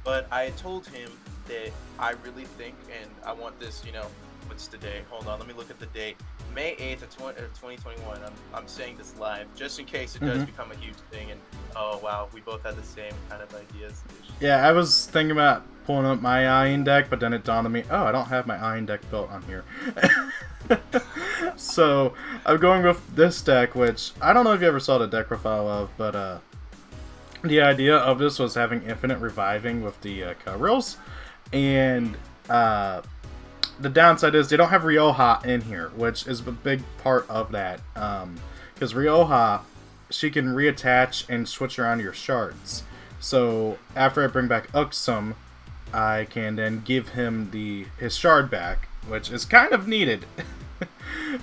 But I told him that I really think, and I want this. You know, what's the day? Hold on. Let me look at the date. May 8th of 2021. I'm saying this live just in case it does become a huge thing. And oh wow, we both had the same kind of ideas. Yeah, I was thinking about pulling up my Iron deck, but then it dawned on me, oh, I don't have my Iron deck built on here. So I'm going with this deck, which I don't know if you ever saw the deck profile of, but the idea of this was having infinite reviving with the Reels, and the downside is they don't have Rioja in here, which is a big part of that, because Rioja, she can reattach and switch around your shards. So after I bring back Uxum, I can then give him his shard back, which is kind of needed.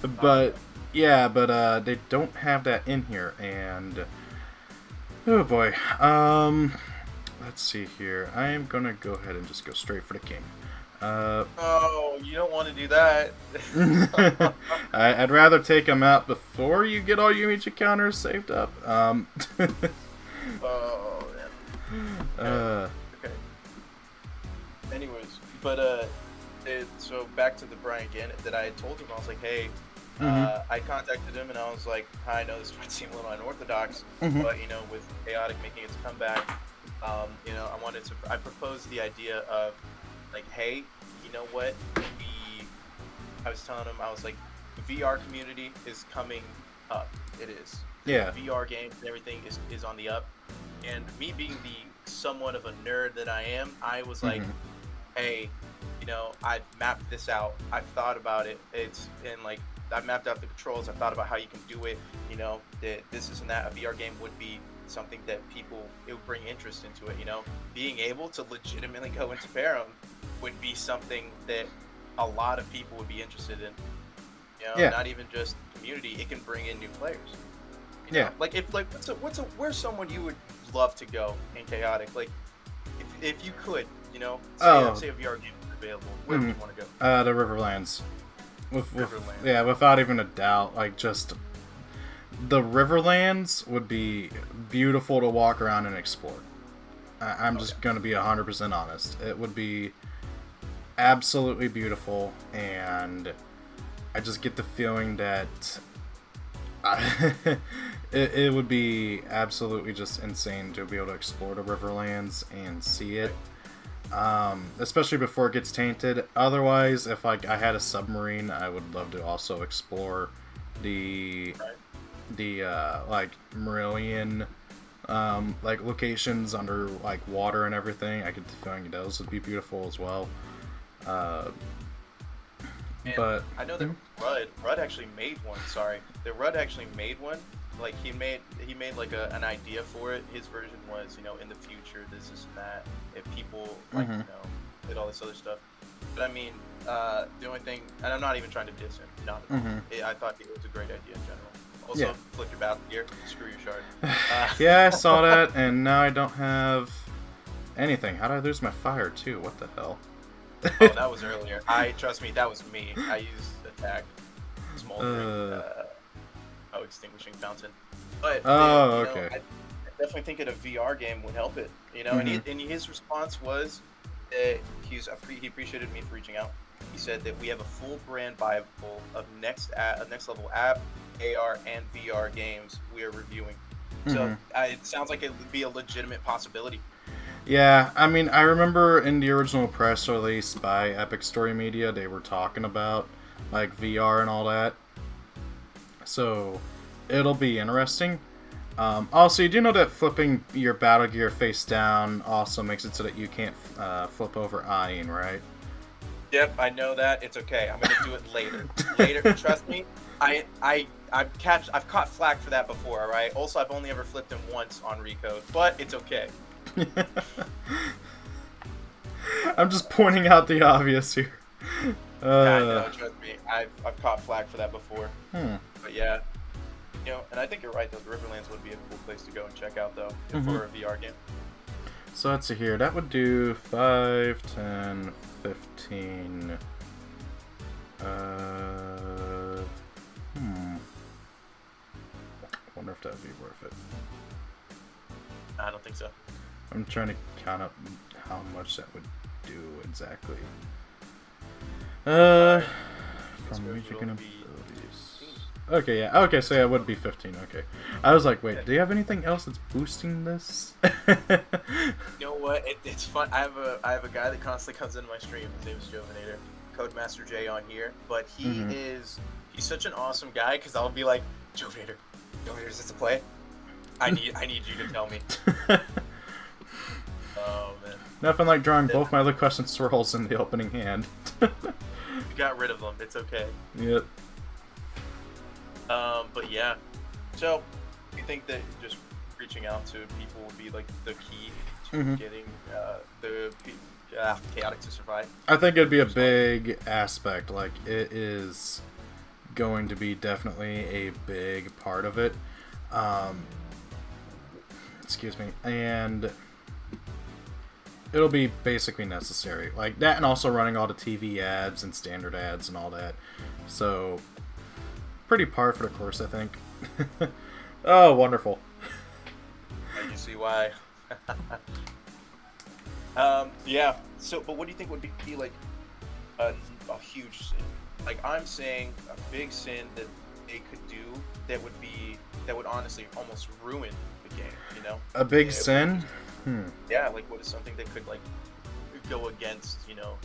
But yeah, but they don't have that in here, and oh boy. Let's see here. I am gonna go ahead and just go straight for the king. Oh, you don't want to do that. I'd rather take him out before you get all your Michi counters saved up. Oh, man. Okay. Anyways, but so back to the Brian Gannett that I had told him. I was like, hey, I contacted him and I was like, hi, I know this might seem a little unorthodox, but you know, with Chaotic making its comeback, you know, I proposed the idea of like, hey, you know what? I was telling him, I was like, the VR community is coming up. It is. Yeah. The VR games and everything is on the up. And me being the somewhat of a nerd that I am, I was like, hey, you know, I've mapped this out. I've thought about it. I've mapped out the controls. I've thought about how you can do it. You know, that this and that. A VR game would be something that it would bring interest into it. You know, being able to legitimately go into Barum would be something that a lot of people would be interested in. You know, not even just community. It can bring in new players. You know? Like where's someone you would love to go in Chaotic? Like, if you could, you know, say a VR game is available, where would you want to go? The Riverlands. Riverlands. Yeah, without even a doubt. Like, just the Riverlands would be beautiful to walk around and explore. I'm just gonna be 100% honest. It would be absolutely beautiful, and I just get the feeling that it would be absolutely just insane to be able to explore the Riverlands and see it, especially before it gets tainted. Otherwise, if like I had a submarine, I would love to also explore the like Marillion like locations under like water and everything. I get the feeling those would be beautiful as well. But I know that Rudd actually made one. Sorry, that Rudd actually made one. Like he made like an idea for it. His version was, you know, in the future, this and that. If people like, you know, did all this other stuff. But I mean, the only thing, and I'm not even trying to diss him. Not at all. I thought it was a great idea in general. Also, flip your battle gear. Screw your shard. Yeah, I saw that, and now I don't have anything. How did I lose my fire too? What the hell? Oh, that was earlier. Trust me, that was me. I used attack, smoldering, extinguishing fountain. But okay. I definitely think that a VR game would help it. You know, and his response was, He appreciated me for reaching out. He said that we have a full brand bible of next level app, AR, and VR games we are reviewing. So it sounds like it would be a legitimate possibility. Yeah, I mean, I remember in the original press release by Epic Story Media, they were talking about like VR and all that. So it'll be interesting. Also, you do know that flipping your Battle Gear face down also makes it so that you can't flip over eyeing, right? Yep, I know that. It's okay. I'm gonna do it later. Later, trust me. I've caught flack for that before. All right. Also, I've only ever flipped him once on Recode, but it's okay. I'm just pointing out the obvious here. Yeah, I know. Trust me. I've caught flack for that before. But yeah. You know, and I think you're right, though. The Riverlands would be a cool place to go and check out, though, for a VR game. So let's see here. That would do 5, 10, 15. Wonder if that would be worth it. I don't think so. I'm trying to count up how much that would do exactly. From music and abilities. Okay, yeah. Okay, so yeah, it would be 15. Okay. I was like, wait, do you have anything else that's boosting this? You know what? It's fun. I have a guy that constantly comes into my stream. His name is Jovinator, Codemaster J on here. But he's such an awesome guy because I'll be like, Jovinator, is this a play? I need you to tell me. Oh man. Nothing like drawing both my liquid and swirls in the opening hand. You got rid of them. It's okay. Yep. But yeah. So, you think that just reaching out to people would be like the key to getting the chaotic to survive? I think it'd be a big aspect. Like, it is going to be definitely a big part of it. Excuse me. And it'll be basically necessary. Like that, and also running all the TV ads and standard ads and all that. So, pretty par for the course, I think. Oh, wonderful. And you see why. Yeah. So, but what do you think would be like a huge sin? Like, I'm saying a big sin that they could do that would honestly almost ruin the game, you know? A big sin? Yeah, like what is something that could like go against, you know,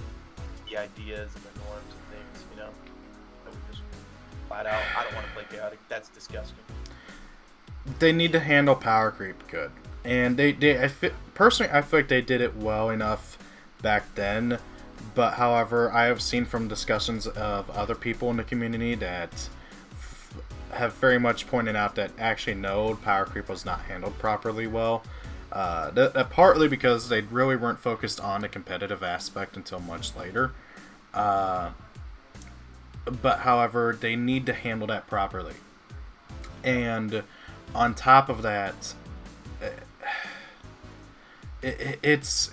the ideas and the norms and things, you know? That would just flat out, I don't want to play chaotic. That's disgusting. They need to handle power creep good. And personally, I feel like they did it well enough back then. But however, I have seen from discussions of other people in the community that have very much pointed out that actually no, power creep was not handled properly well. That partly because they really weren't focused on the competitive aspect until much later. But however, they need to handle that properly. And on top of that, it's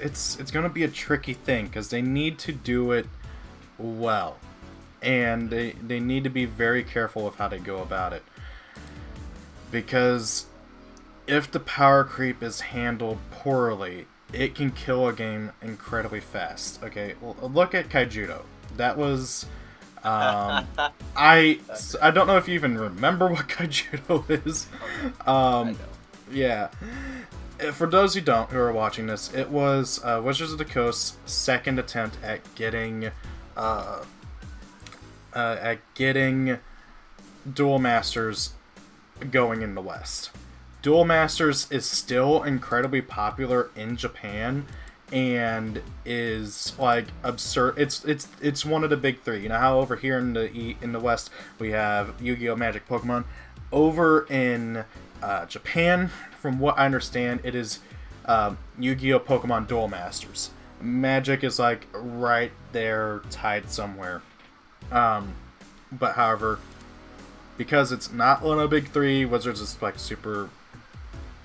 going to be a tricky thing because they need to do it well. And they need to be very careful with how they go about it. Because if the power creep is handled poorly, it can kill a game incredibly fast. Okay, well, look at Kaijudo. That was... I don't know if you even remember what Kaijudo is. Yeah. For those who don't, who are watching this, it was Wizards of the Coast's second attempt at getting Duel Masters going in the West. Duel Masters is still incredibly popular in Japan and is like absurd. It's one of the big three. You know how over here in the West we have Yu-Gi-Oh! Magic, Pokemon. Over in Japan, from what I understand, it is Yu-Gi-Oh! Pokemon Duel Masters. Magic is like right there, tied somewhere. But however, because it's not one of the big three, Wizards is like super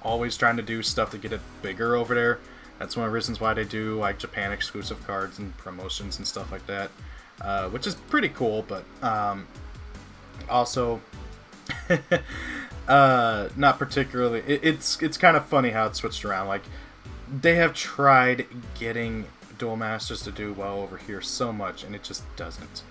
always trying to do stuff to get it bigger over there. That's one of the reasons why they do like Japan exclusive cards and promotions and stuff like that, which is pretty cool. But also, not particularly. It's kind of funny how it switched around. Like they have tried getting Duel Masters to do well over here so much, and it just doesn't.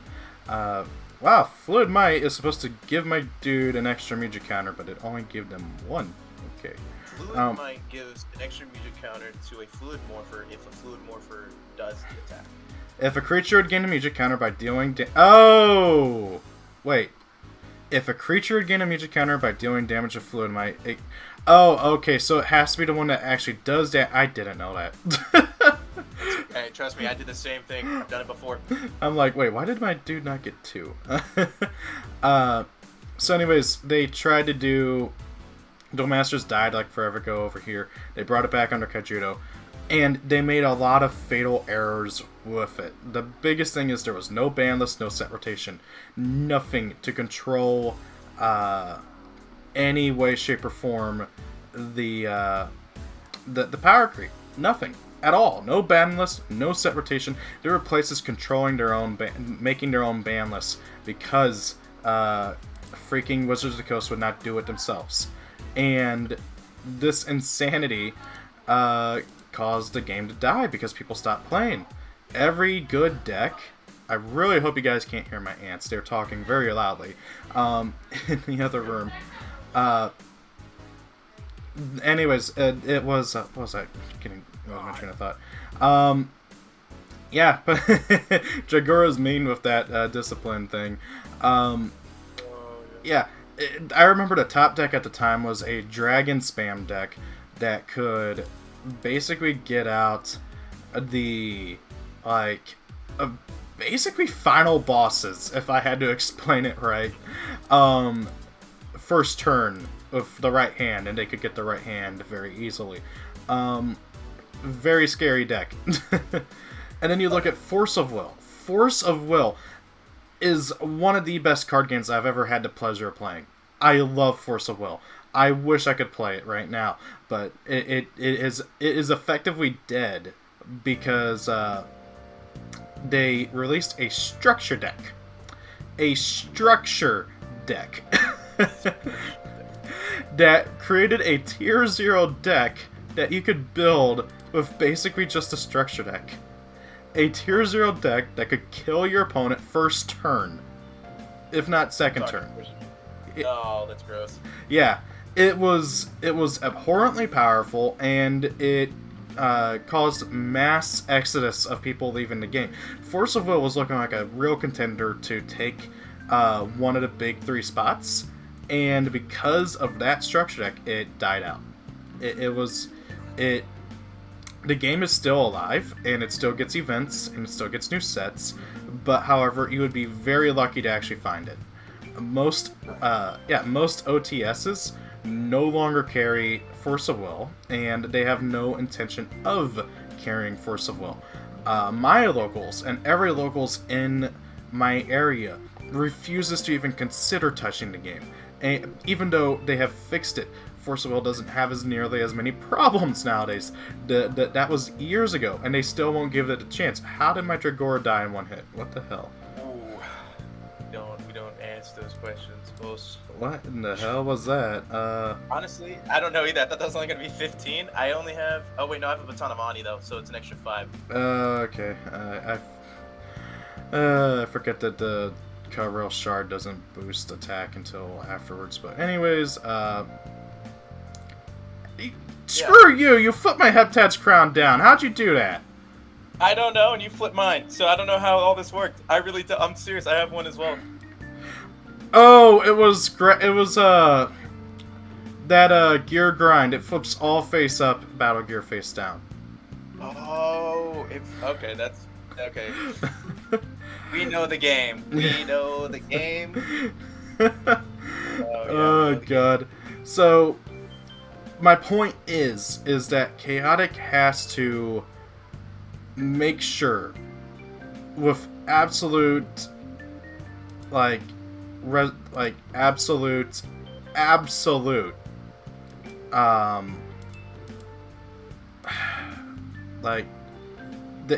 Wow, Fluid Might is supposed to give my dude an extra music counter, but it only gave them one. Okay. Fluid Might gives an extra music counter to a Fluid Morpher if a Fluid Morpher does the attack. If a creature would gain a music counter by dealing oh! Wait. If a creature would gain a music counter by dealing damage to Fluid Might... Oh, okay, so it has to be the one that actually does that. I didn't know that. Hey, trust me, I did the same thing. I've done it before. I'm like, wait, why did my dude not get 2? So anyways, they tried to do... Duel Masters died like forever ago over here. They brought it back under Kaijudo. And they made a lot of fatal errors with it. The biggest thing is there was no ban list, no set rotation. Nothing to control any way, shape, or form the power creep. Nothing at all. No ban list, no set rotation. There were places controlling their own, making their own ban lists because freaking Wizards of the Coast would not do it themselves. And this insanity caused the game to die because people stopped playing. Every good deck... I really hope you guys can't hear my ants. They're talking very loudly in the other room. Anyways, it was... what was I getting? What was my train of thought? Yeah, but Jaguro's mean with that discipline thing. Yeah, I remember the top deck at the time was a dragon spam deck that could basically get out the, like, basically final bosses, if I had to explain it right. First turn with the right hand, and they could get the right hand very easily. Very scary deck. And then you look at Force of Will. Force of Will is one of the best card games I've ever had the pleasure of playing. I love Force of Will. I wish I could play it right now, but it is effectively dead because they released a structure deck. A structure deck that created a tier 0 deck that you could build with basically just a structure deck. A tier 0 deck that could kill your opponent first turn, if not second turn. Oh, that's gross. Yeah. It was abhorrently powerful, and it caused mass exodus of people leaving the game. Force of Will was looking like a real contender to take one of the big 3 spots, and because of that structure deck, it died out. The game is still alive, and it still gets events, and it still gets new sets, but however, you would be very lucky to actually find it. Most OTSs no longer carry Force of Will, and they have no intention of carrying Force of Will. My locals, and every locals in my area, refuses to even consider touching the game. And even though they have fixed it, Force of Will doesn't have as nearly as many problems nowadays. That was years ago, and they still won't give it a chance. How did my Dragora die in one hit? What the hell? We don't answer those questions. What in the hell was that? Honestly, I don't know either. I thought that was only going to be 15. I only have... Oh, wait, no, I have a Baton of Ani, though, so it's an extra 5. Okay. I forget that the Carrel Shard doesn't boost attack until afterwards. But anyways, screw you! You flipped my Heptad's crown down. How'd you do that? I don't know, and you flipped mine, so I don't know how all this worked. I'm serious, I have one as well. Oh, it was that gear grind. It flips all face up, battle gear face down. Oh, okay, that's okay. We know the game. We know the game. Oh god. So my point is that Chaotic has to make sure with absolute absolute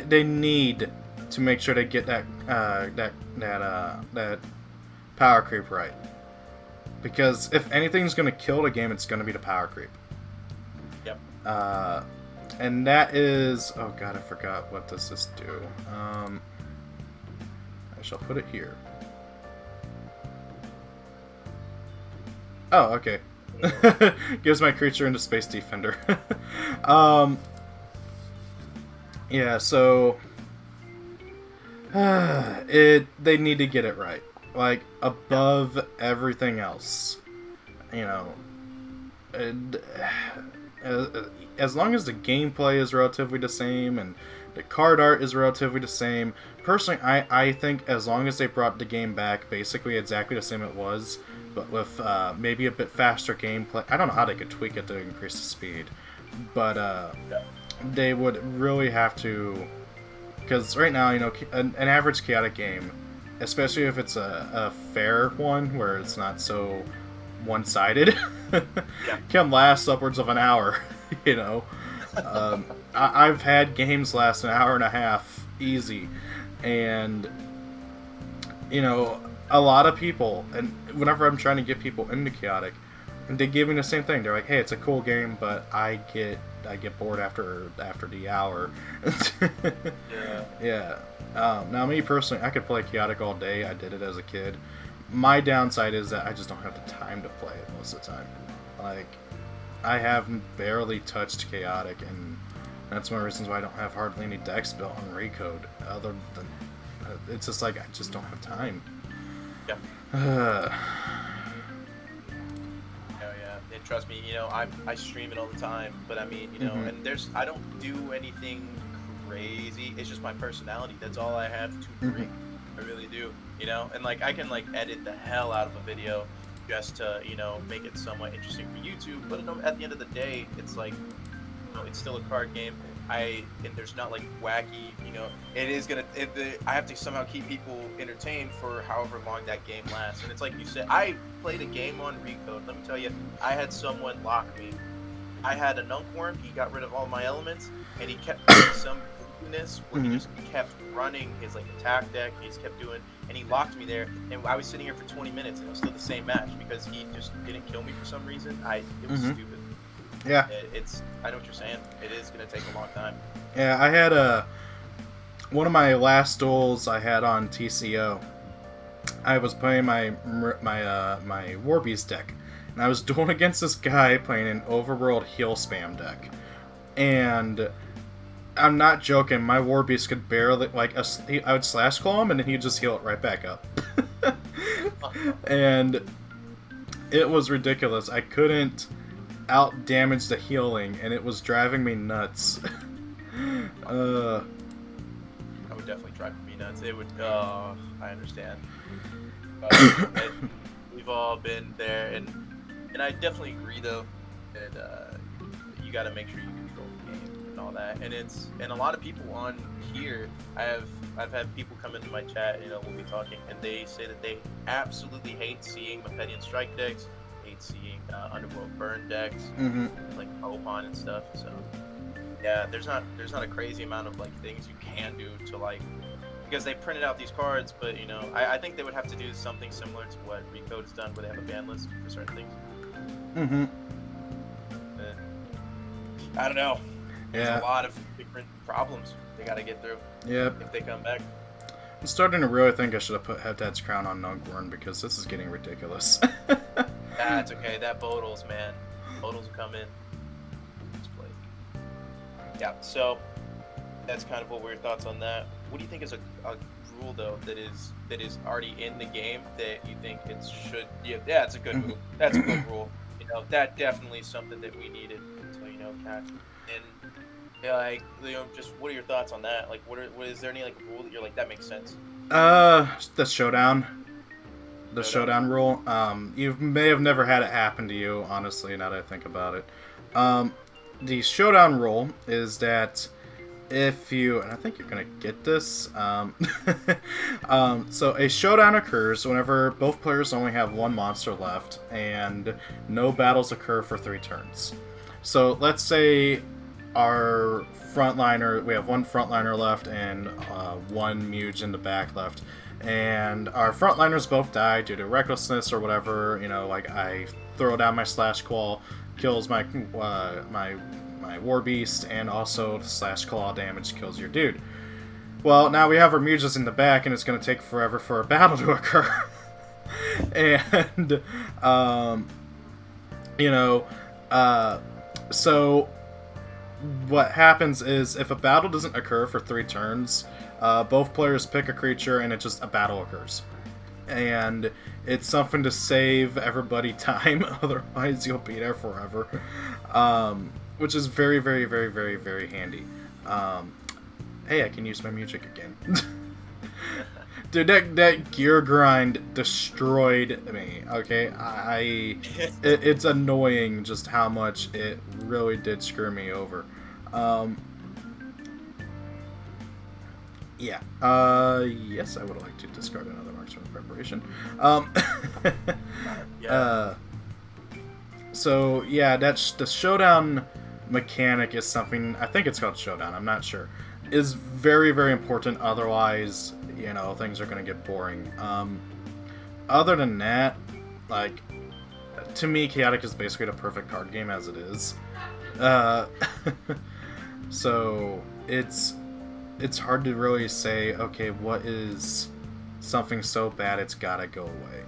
they need to make sure they get that power creep right, because if anything's gonna kill the game, it's gonna be the power creep. Yep. And that is... Oh god, I forgot. What does this do? I shall put it here. Oh, okay. Gives my creature into Space Defender. Yeah, so... they need to get it right. Like, above everything else. You know... And, as long as the gameplay is relatively the same and the card art is relatively the same, personally, I think as long as they brought the game back basically exactly the same it was, but with maybe a bit faster gameplay. I don't know how they could tweak it to increase the speed, but they would really have to, because right now, you know, an average chaotic game, especially if it's a fair one where it's not so one-sided, can last upwards of an hour. You know, I've had games last an hour and a half easy, and you know, a lot of people, and whenever I'm trying to get people into chaotic, they give me the same thing. They're like, "Hey, it's a cool game, but I get bored after the hour." Yeah. Now, me personally, I could play chaotic all day. I did it as a kid. My downside is that I just don't have the time to play it most of the time. Like, I have barely touched chaotic, and that's one of the reasons why I don't have hardly any decks built on Recode. Other than it's just like I just don't have time. Yeah. And trust me, you know, I stream it all the time, but I mean, you know, and I don't do anything crazy. It's just my personality. That's all I have to bring. I really do, you know, and like I can like edit the hell out of a video just to, you know, make it somewhat interesting for YouTube. But at the end of the day, it's like, you know, it's still a card game. And there's not like wacky, you know, I have to somehow keep people entertained for however long that game lasts. And it's like you said, I played a game on Recode. Let me tell you, I had someone lock me. I had a Nunkworm. He got rid of all my elements, and he kept doing some weakness where he just kept running his like attack deck. He just kept doing, and he locked me there. And I was sitting here for 20 minutes, and it was still the same match because he just didn't kill me for some reason. It was stupid. Yeah. I know what you're saying. It is going to take a long time. Yeah, I had one of my last duels I had on TCO. I was playing my Warbeast deck, and I was dueling against this guy playing an Overworld heal spam deck. And I'm not joking, my Warbeast could barely, like, I would slash claw him, and then he'd just heal it right back up. And it was ridiculous. I couldn't out-damage the healing, and it was driving me nuts. That would definitely drive me nuts. It would, I understand. We've all been there, and I definitely agree, though, that you gotta make sure you control the game and all that. And a lot of people on here, I've had people come into my chat, you know, we'll be talking, and they say that they absolutely hate seeing Myfigurecollection strike decks, hate seeing Underworld burn decks, like Opon and stuff. So yeah, there's not a crazy amount of like things you can do to like, because they printed out these cards, but you know, I think they would have to do something similar to what Recode has done, where they have a ban list for certain things. I don't know. There's a lot of different problems they got to get through. Yeah. If they come back. I'm starting to really think I should have put Head's Crown on Nunkworm because this is getting ridiculous. That's okay. That Bodles, man. Bodles will come in. Yeah, so that's kind of what were your thoughts on that. What do you think is a rule, though, that is already in the game that you think it should... Yeah, it's a good move. That's a good rule. You know, that definitely is something that we needed to, you know, catch. And, yeah, like, you know, just what are your thoughts on that? Like, what is there any, like, rule that you're like, that makes sense? The showdown. The showdown rule. You may have never had it happen to you, honestly, now that I think about it. The showdown rule is that if you, and I think you're gonna get this, so a showdown occurs whenever both players only have one monster left and no battles occur for 3 turns. So let's say our frontliner, we have one frontliner left and one Muge in the back left, and our frontliners both die due to recklessness or whatever. You know, like I throw down my slash claw, kills my my War Beast, and also slash claw damage kills your dude. Well, now we have our muses in the back, and it's going to take forever for a battle to occur. And, so what happens is if a battle doesn't occur for 3 turns, both players pick a creature, and a battle occurs. And it's something to save everybody time, otherwise you'll be there forever. Which is very, very, very, very, very handy. Hey, I can use my music again. Dude, that gear grind destroyed me, okay? It's annoying just how much it really did screw me over. Yeah. Yes, I would like to discard another marksman of preparation. So, yeah, that's the showdown mechanic is something, I think it's called showdown, I'm not sure, is very, very important, otherwise, things are going to get boring. Other than that, like, to me, Chaotic is basically the perfect card game as it is. So, it's hard to really say, okay, what is something so bad it's gotta go away,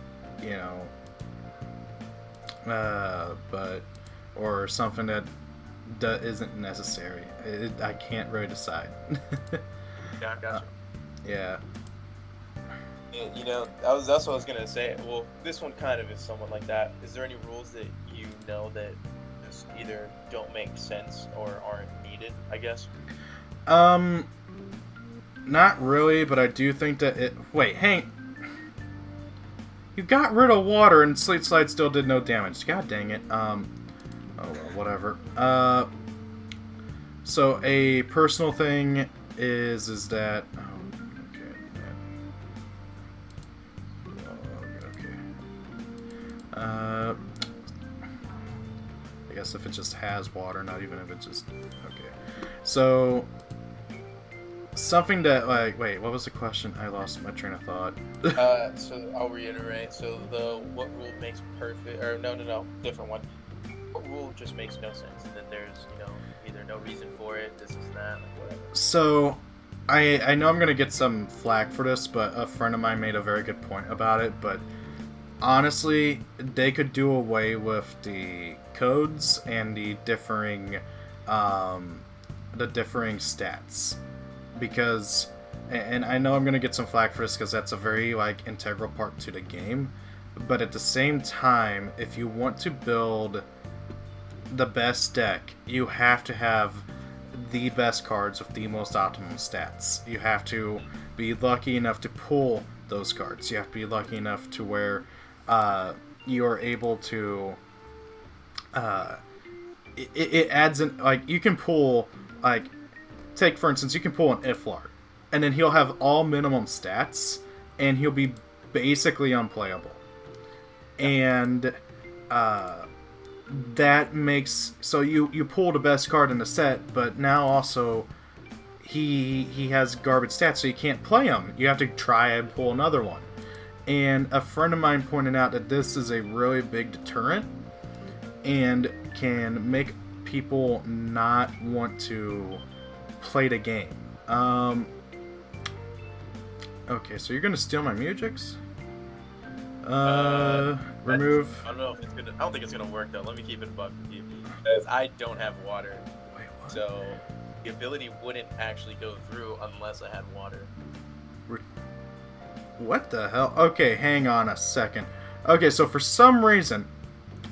or something that isn't necessary. I can't really decide. Yeah, I gotcha. Yeah. That's what I was gonna say. Well, this one kind of is somewhat like that. Is there any rules that that just either don't make sense or aren't needed, I guess? Not really, but I do think that it... Wait, Hank. You got rid of water and Sleet Slide still did no damage. God dang it. Oh, well, whatever. So a personal thing is that... I guess if it just has water, not even if it just... Okay. So... Something that, like... Wait, what was the question? I lost my train of thought. So I'll reiterate. So what rule makes perfect... Or, no. Different one. What rule just makes no sense? That there's, either no reason for it, this is that, like whatever. So... I know I'm going to get some flack for this, but a friend of mine made a very good point about it, but... Honestly, they could do away with the codes and the differing stats, because, and I know I'm gonna get some flack for this because that's a very integral part to the game, but at the same time, if you want to build the best deck, you have to have the best cards with the most optimum stats. You have to be lucky enough to pull those cards. You have to be lucky enough to where you're able to it adds in, you can pull, take for instance, you can pull an Iflar, and then he'll have all minimum stats and he'll be basically unplayable, and that makes, so you pull the best card in the set, but now also he has garbage stats, so you can't play him. You have to try and pull another one. And a friend of mine pointed out that this is a really big deterrent and can make people not want to play the game. Okay, so you're gonna steal my Mujiks? Remove. I don't know if it's gonna. I don't think it's gonna work though. Let me keep it above you because I don't have water. Wait, what? So the ability wouldn't actually go through unless I had water. What the hell? Okay, hang on a second. Okay, so for some reason...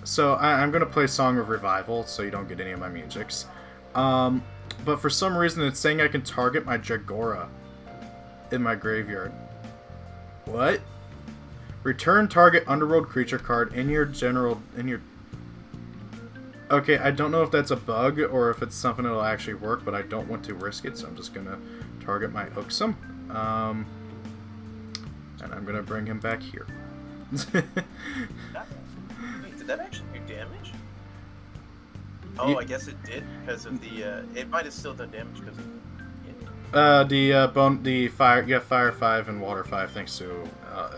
So, I'm going to play Song of Revival, so you don't get any of my Mujiks. But for some reason, it's saying I can target my Jagora in my graveyard. What? Return target underworld creature card in your Okay, I don't know if that's a bug, or if it's something that'll actually work, but I don't want to risk it, so I'm just going to target my Uxum. And I'm gonna bring him back here. Wait, did that actually do damage? Oh, I guess it did because of the. It might have still done damage because of. The fire. You have fire 5 and water 5 thanks to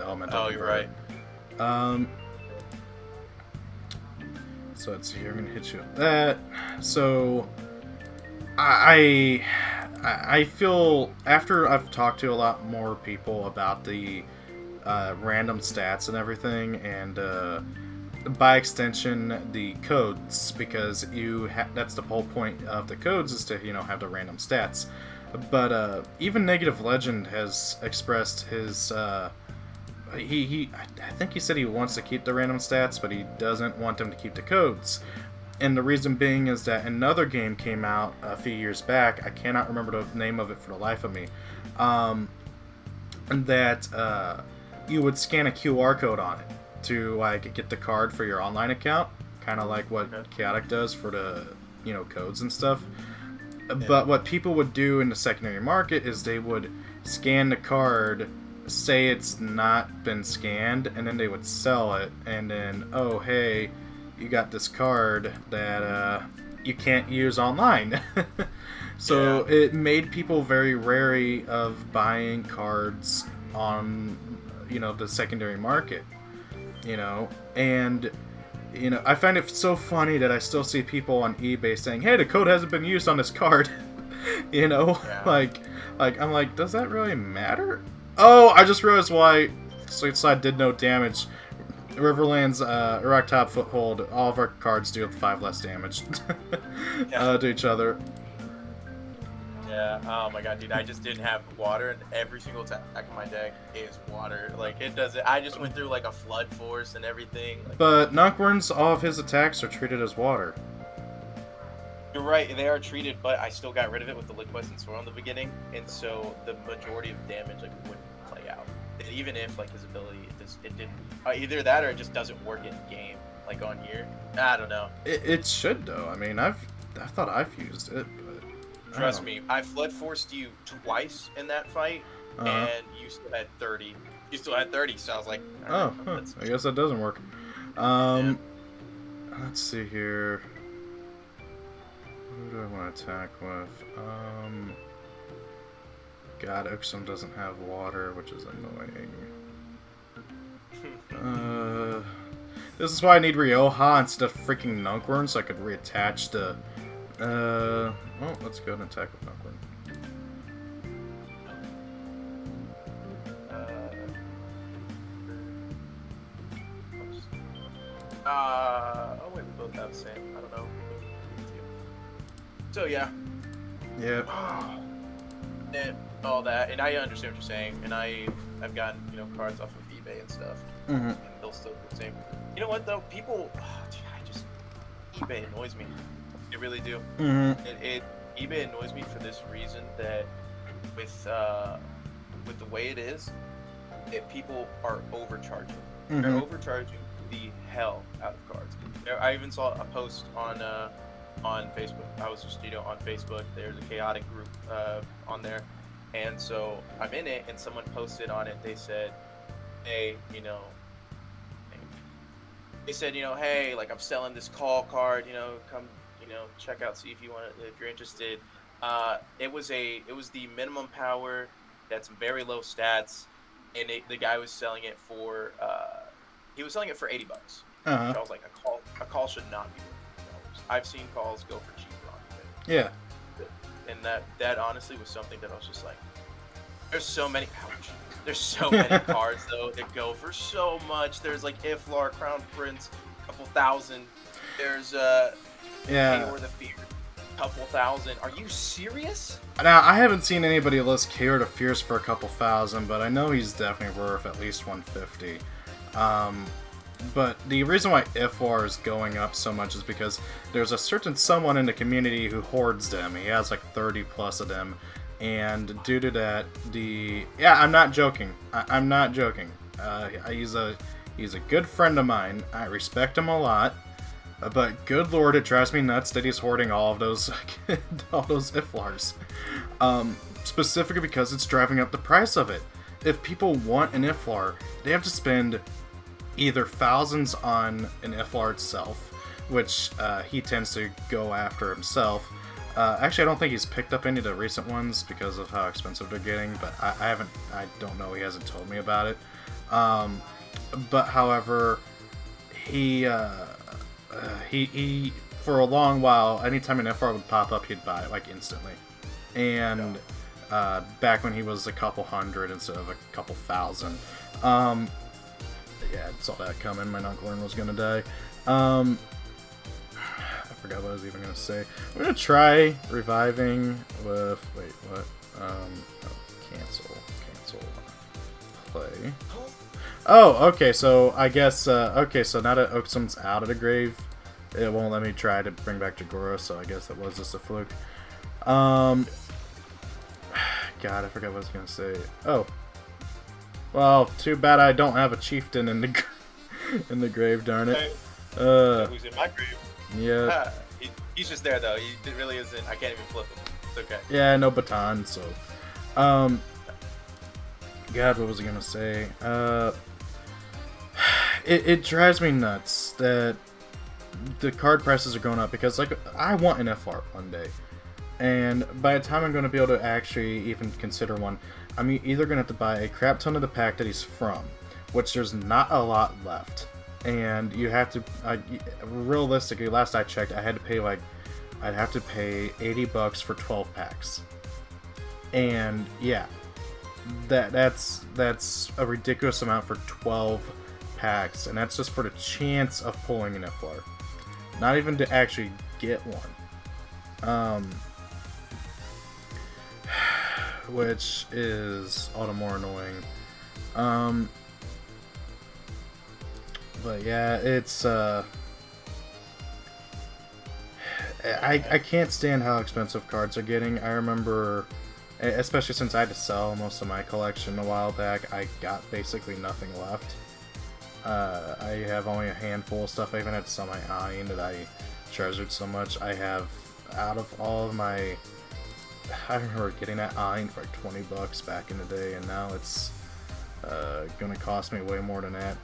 elemental. Oh, you're right. So let's see here. I'm gonna hit you with that. So I feel after I've talked to a lot more people about the random stats and everything, and by extension the codes, because that's the whole point of the codes, is to have the random stats. But even Negative Legend has expressed his I think he said he wants to keep the random stats, but he doesn't want them to keep the codes. And the reason being is that another game came out a few years back. I cannot remember the name of it for the life of me. That you would scan a QR code on it to like get the card for your online account, kind of like what Chaotic does for the codes and stuff. Yeah. But what people would do in the secondary market is they would scan the card, say it's not been scanned, and then they would sell it, and then, oh hey, you got this card that you can't use online. So it made people very wary of buying cards on the secondary market, and I find it so funny that I still see people on eBay saying, hey, the code hasn't been used on this card. Like I'm like, does that really matter? Oh, I just realized why Side did no damage. Riverland's Iraq Top Foothold, all of our cards do 5 less damage to each other. Yeah, oh my god, dude, I just didn't have water, and every single attack in my deck is water. Like, it doesn't, I just went through like a flood force and everything. Like, but Nocturn's, all of his attacks are treated as water. You're right, they are treated, but I still got rid of it with the Liquid and Swirl in the beginning, and so the majority of damage like wouldn't play out. And even if like his ability, it didn't, either that or it just doesn't work in game, like on here. I don't know. It should though. I mean, I thought I've used it, but trust me, I flood forced you twice in that fight, and you still had 30. You still had 30, so I was like, oh, I guess that doesn't work. Let's see here. Who do I want to attack with? God, Uxum doesn't have water, which is annoying. This is why I need Rioja instead of freaking Nunkwurm, so I could reattach the... well, let's go and attack with Nunkwurm. Oh wait, we both have the same. I don't know. So yeah. Yep. And all that, and I understand what you're saying, and I've gotten cards off of eBay and stuff, and they'll still do the same. You know what though? People, eBay annoys me. It really do. eBay annoys me for this reason, that with the way it is, people are overcharging. They're overcharging the hell out of cards. I even saw a post on Facebook. I was just on Facebook. There's a chaotic group on there, and so I'm in it, and someone posted on it. They said, hey, hey, like, I'm selling this call card. Come, check out, see if you're interested. It was the minimum power, that's very low stats, and the guy was selling it for he was selling it for $80. So I was like, a call should not be worth $80. I've seen calls go for cheaper on eBay. Yeah. And that honestly was something that I was just like, there's so many cards though that go for so much. There's like Iflar, Crown Prince, a couple thousand. There's Kaor the Fear, a couple thousand. Are you serious? Now, I haven't seen anybody list Kaor the Fierce for a couple thousand, but I know he's definitely worth at least 150. But the reason why Iflar is going up so much is because there's a certain someone in the community who hoards them. He has like 30 plus of them, and due to that, I'm not joking. I'm not joking. He's a good friend of mine. I respect him a lot, but good lord, it drives me nuts that he's hoarding all of those Iflars. Specifically because it's driving up the price of it. If people want an Iflar, they have to spend either thousands on an Iflar itself, which he tends to go after himself. Actually, I don't think he's picked up any of the recent ones because of how expensive they're getting, but I don't know, he hasn't told me about it. But however, he for a long while, anytime an FR would pop up, he'd buy it, like, instantly. And back when he was a couple hundred instead of a couple thousand. Yeah, I saw that coming. My Uncle was gonna die. I forgot what I was even gonna say. I'm gonna try reviving with... Wait, what? Cancel. Play. Oh, okay, so I guess... okay, so now that Oaksum's out of the grave, it won't let me try to bring back Jagoro, so I guess that was just a fluke. God, I forgot what I was gonna say. Oh. Well, too bad I don't have a chieftain in the in the grave, darn it. Who's in my grave? Yeah. He's just there though. He really isn't. I can't even flip him. It's okay. Yeah, no baton. So, God, what was I gonna say? It drives me nuts that the card prices are going up because, like, I want an FR one day, and by the time I'm going to be able to actually even consider one, I'm either going to have to buy a crap ton of the pack that he's from, which there's not a lot left, and you have to, realistically, last I checked, I'd have to pay $80 for 12 packs, and yeah, that's a ridiculous amount for 12 packs, and that's just for the chance of pulling an FR, not even to actually get one. Which is all the more annoying. But yeah, it's I can't stand how expensive cards are getting. I remember, especially since I had to sell most of my collection a while back, I got basically nothing left. I have only a handful of stuff. I even had to sell my Iron that I treasured so much. I have, out of all of my... I remember getting that Iron for like $20 back in the day, and now it's gonna cost me way more than that.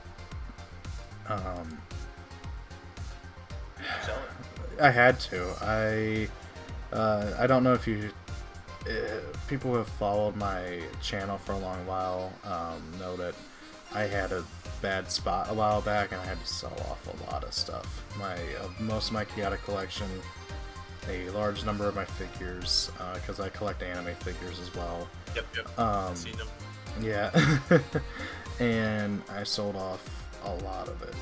I had to. I don't know if you people who have followed my channel for a long while know that I had a bad spot a while back, and I had to sell off a lot of stuff. Most of my chaotic collection, a large number of my figures, because I collect anime figures as well. Yep. I've seen them. Yeah. And I sold off a lot of it.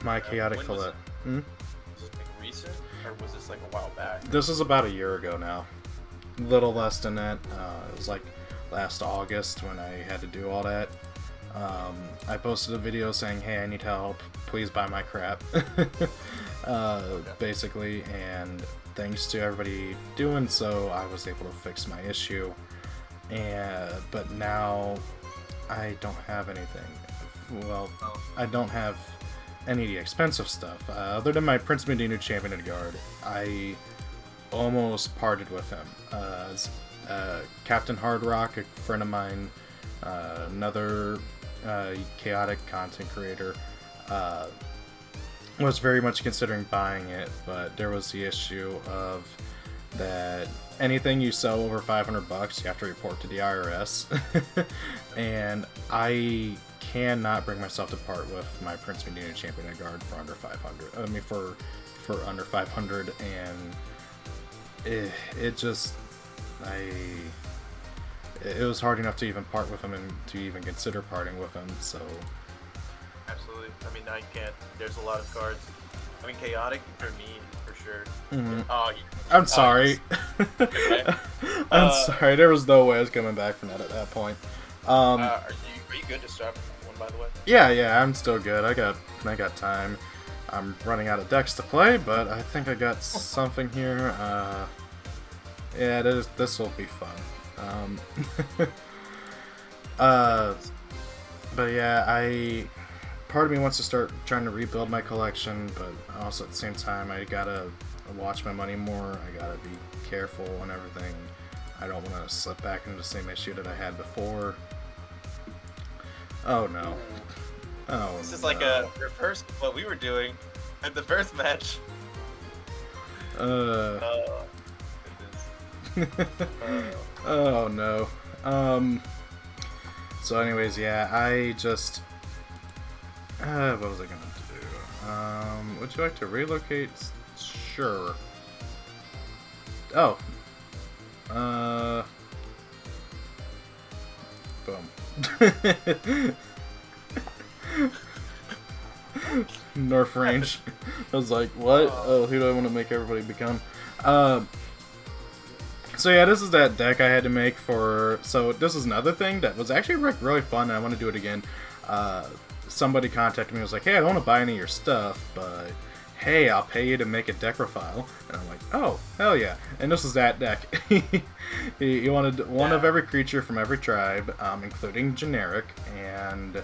My chaotic collection. Was this like recent, or was this like a while back? This is about a year ago now. A little less than that. It was like last August when I had to do all that. I posted a video saying, hey, I need help. Please buy my crap. Basically, and thanks to everybody doing so, I was able to fix my issue. But now I don't have anything. Well, I don't have any of the expensive stuff. Other than my Prince Medinu Champion of the Guard, I almost parted with him. Captain Hard Rock, a friend of mine, another chaotic content creator, was very much considering buying it, but there was the issue of that anything you sell over $500, you have to report to the IRS. And I cannot bring myself to part with my Prince Medina Champion of Guard for under 500. I mean, for under 500, and it was hard enough to even part with him and to even consider parting with him. So absolutely. I mean, I can't. There's a lot of cards. I mean, chaotic for me, for sure. Mm-hmm. Oh, I'm sorry. Okay. I'm sorry. There was no way I was coming back from that at that point. Are you good to start one, by the way? Yeah, I'm still good. I got time. I'm running out of decks to play, but I think I got something here. Yeah, this will be fun. But yeah, part of me wants to start trying to rebuild my collection, but also at the same time, I gotta watch my money more. I gotta be careful and everything. I don't want to slip back into the same issue that I had before. Oh no. Oh, this is like a reverse of what we were doing at the first match. Oh no. So anyways, yeah, I just what was I gonna do? Would you like to relocate? sure. Oh. Boom. Nerf range. I was like, what? Oh, who do I want to make everybody become? So yeah, this is that deck I had to make for... So this is another thing that was actually like really fun, and I want to do it again. Somebody contacted me and was like, hey, I don't want to buy any of your stuff, but hey, I'll pay you to make a deck profile. And I'm like, oh, hell yeah. And this is that deck. He wanted one of every creature from every tribe, including generic, and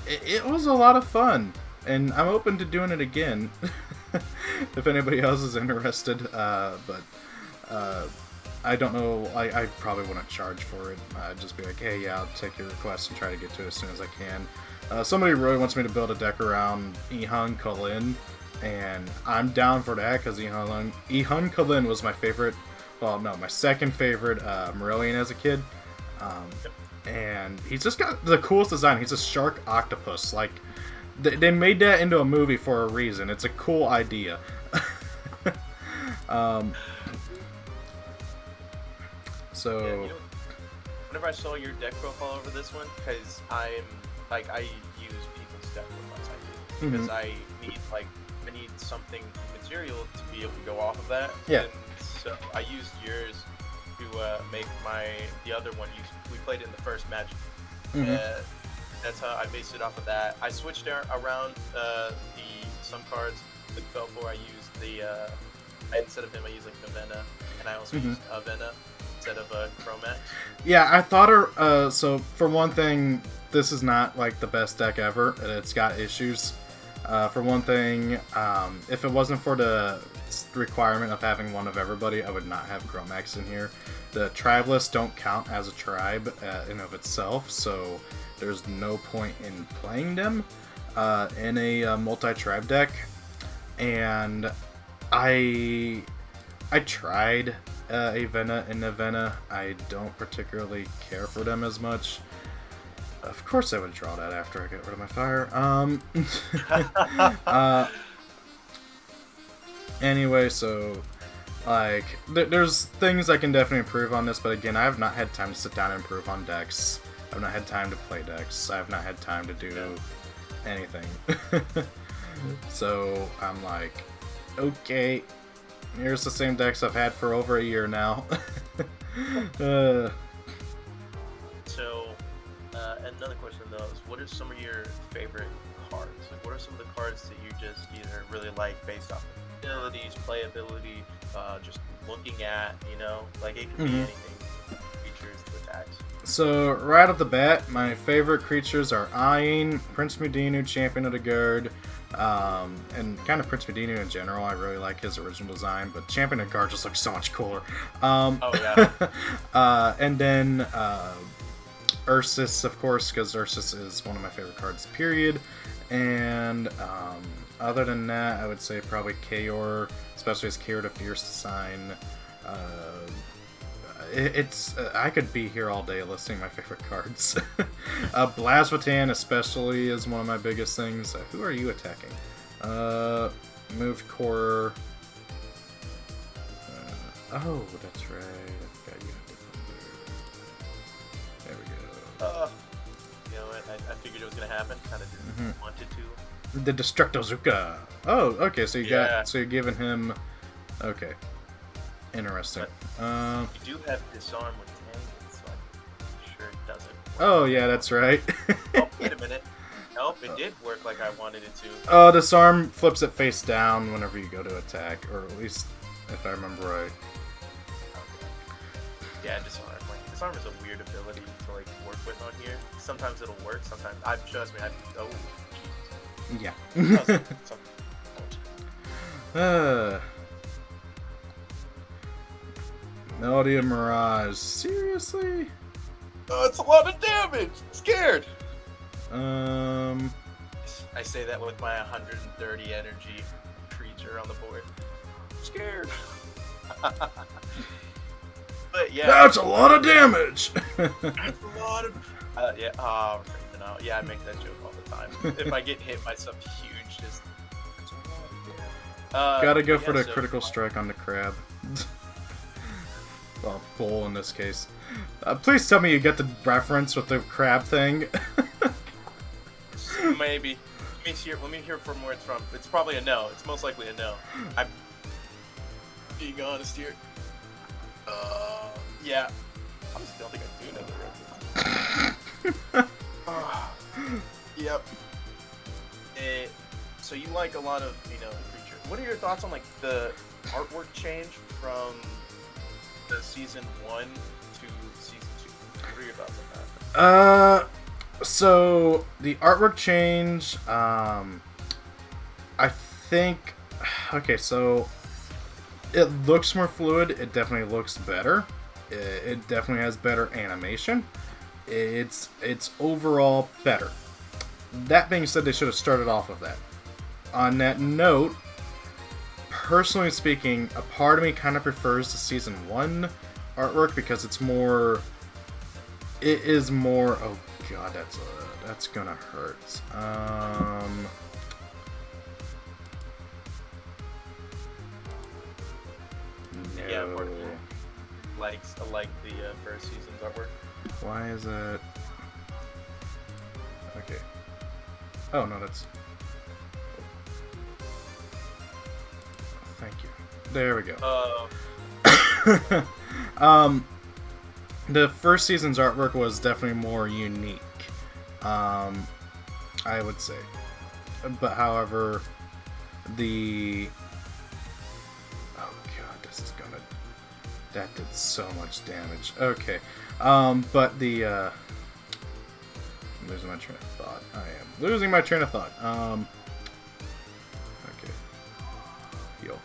it was a lot of fun. And I'm open to doing it again, if anybody else is interested, but... I don't know, I probably wouldn't charge for it. I'd just be like, hey, yeah, I'll take your request and try to get to it as soon as I can. Somebody really wants me to build a deck around Ihun Kalin, and I'm down for that, because Ihun Kalin was my favorite, well, no, my second favorite Marillion as a kid. And he's just got the coolest design. He's a shark octopus. Like, they made that into a movie for a reason. It's a cool idea. So, yeah, you know, whenever I saw your deck profile over this one, because I use people's deck profiles, because I need something material to be able to go off of that. Yeah. And so I used yours to make the other one. We played it in the first match. That's how I based it off of that. I switched around some cards that fell for. I used instead of him, I used like Novena, and I also used Avena instead of Chromax. Yeah, I thought so for one thing, this is not like the best deck ever, and it's got issues. For one thing, if it wasn't for the requirement of having one of everybody, I would not have Chromax in here. The tribalists don't count as a tribe in of itself, so there's no point in playing them in a multi-tribe deck. And I tried Avena and Navena. I don't particularly care for them as much. Of course I would draw that after I get rid of my fire. Anyway, so, like, there's things I can definitely improve on this, but again, I have not had time to sit down and improve on decks. I've not had time to play decks. I have not had time to do anything. So, I'm like, okay, here's the same decks I've had for over a year now. So, another question though is, what are some of your favorite cards? Like, what are some of the cards that you just either really like based off of abilities, playability, just looking at, you know, like it could be anything, features to attacks. So, right off the bat, my favorite creatures are Ayin, Prince Medinu, Champion of the Guard, and kind of Prince Medinu in general. I really like his original design, but Champion of the Guard just looks so much cooler. And then Ursus, of course, because Ursus is one of my favorite cards, period. And other than that, I would say probably Kaor, especially as Kaor the Fierce design. I could be here all day listing my favorite cards. Blasphatan especially is one of my biggest things. Who are you attacking? Moved core. Oh, that's right. I forgot you had different. There we go. You know what? I figured it was gonna happen. Kind of didn't want it to. The Destructozuka. Oh, okay. So so you're giving him. Okay. Interesting. You do have disarm with Tangle, so I'm sure it doesn't work. Oh yeah, that's right. Oh, wait a minute. Nope, it did work like I wanted it to. Disarm flips it face down whenever you go to attack, or at least if I remember right. Okay. Yeah, disarm. Like, disarm is a weird ability to like work with on here. Sometimes it'll work. Sometimes trust me. Oh, jeez. Yeah. Melody of Mirage. Seriously? Oh, it's a lot of damage! I'm scared! I say that with my 130 energy creature on the board. I'm scared. But yeah. That's a lot of damage! That's a lot of... yeah, yeah, I make that joke all the time. If I get hit by something huge, just... Gotta go for the so, critical strike on the crab. Well, bull in this case. Please tell me you get the reference with the crab thing. Maybe. Let me hear from where it's from. It's probably a no. It's most likely a no. I'm being honest here. Yeah. I just don't think I do know the reference. Yep. So you like a lot of, the creature. What are your thoughts on, like, the artwork change from the season 1 to season 2? What are your thoughts on that? So the artwork change, I think, okay, so it looks more fluid. It definitely looks better. It definitely has better animation. It's overall better. That being said, they should have started off with that. On that note, personally speaking, a part of me kind of prefers the season 1 artwork because it's more. It is more. Oh god, that's gonna hurt. No. Yeah, I like the first season's artwork. Why is it? Okay. Oh no, that's. Thank you. There we go. The first season's artwork was definitely more unique, I would say. But however, oh god, this is gonna. That did so much damage. Okay, but the I'm losing my train of thought. I am losing my train of thought. Okay. Heal.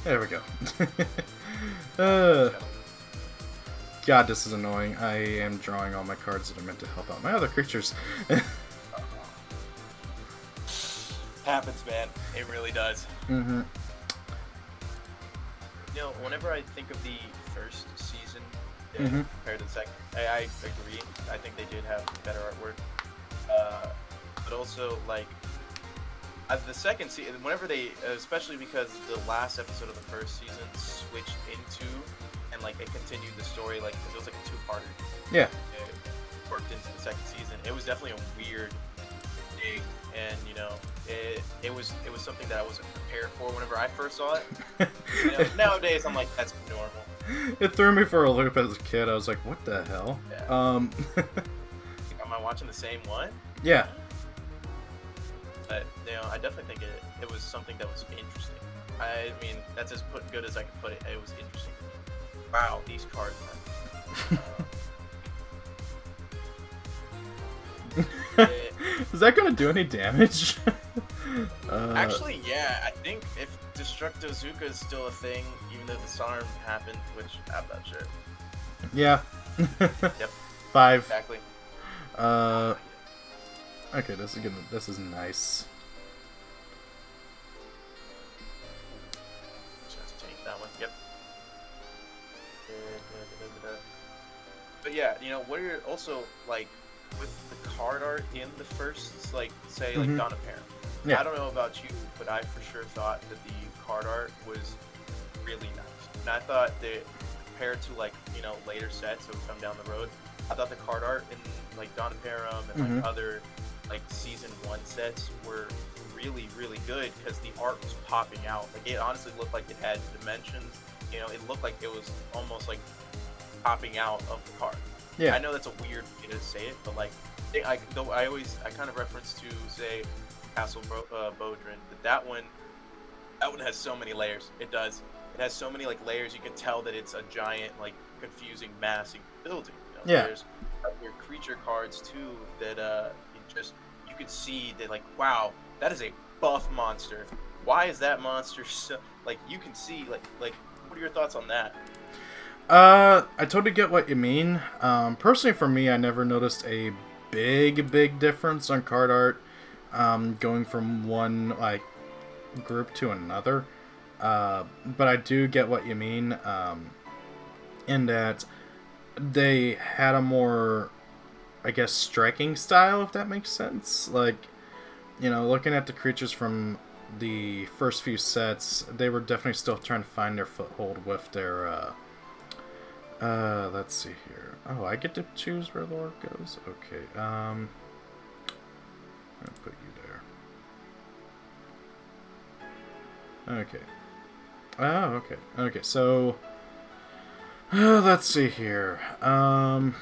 There we go. God, this is annoying. I am drawing all my cards that are meant to help out my other creatures. Happens, man. It really does. Mm-hmm. Whenever I think of the first season compared to the second, I agree. I think they did have better artwork. But also, like, the second season, whenever they, especially because the last episode of the first season switched into, and, like, it continued the story, like, because it was, like, a two-parter. Yeah. It worked into the second season. It was definitely a weird thing, and, it was something that I wasn't prepared for whenever I first saw it. Nowadays, I'm like, that's normal. It threw me for a loop as a kid. I was like, what the hell? Yeah. Am I watching the same one? Yeah. But, I definitely think it was something that was interesting. I mean, that's as good as I can put it. It was interesting. Wow, these cards, man. Is that gonna do any damage? Actually, yeah. I think if Destructozuka is still a thing, even though the Disarm happened, which I'm not sure. Yeah. Yep. 5. Exactly. Okay, this is good. This is nice. Just have to take that one. Yep. But yeah, what are also, like, with the card art in the first, like, say, like, Dawn of Parent. Yeah. I don't know about you, but I for sure thought that the card art was really nice. And I thought that compared to, like, later sets that would come down the road, I thought the card art in, like, Dawn of Param and, like, other, like, season 1 sets were really, really good because the art was popping out. Like, it honestly looked like it had dimensions. It looked like it was almost, like, popping out of the card. Yeah. I know that's a weird way to say it, but, like, I kind of reference to, say, Castle Bodrin, that one has so many layers. It does. It has so many, like, layers. You can tell that it's a giant, like, confusing, massive building. Yeah. There's your creature cards too that you could see that, like, wow, that is a buff monster. Why is that monster so, like, you can see, like what are your thoughts on that? I totally get what you mean. Personally, for me, I never noticed a big difference on card art going from one, like, group to another. But I do get what you mean in that they had a more I guess, striking style, if that makes sense. Like, you know, looking at the creatures from the first few sets, they were definitely still trying to find their foothold with their, let's see here. Oh, I get to choose where Lord goes? Okay, I'm gonna put you there. Okay. Oh, okay. Okay, so... let's see here. So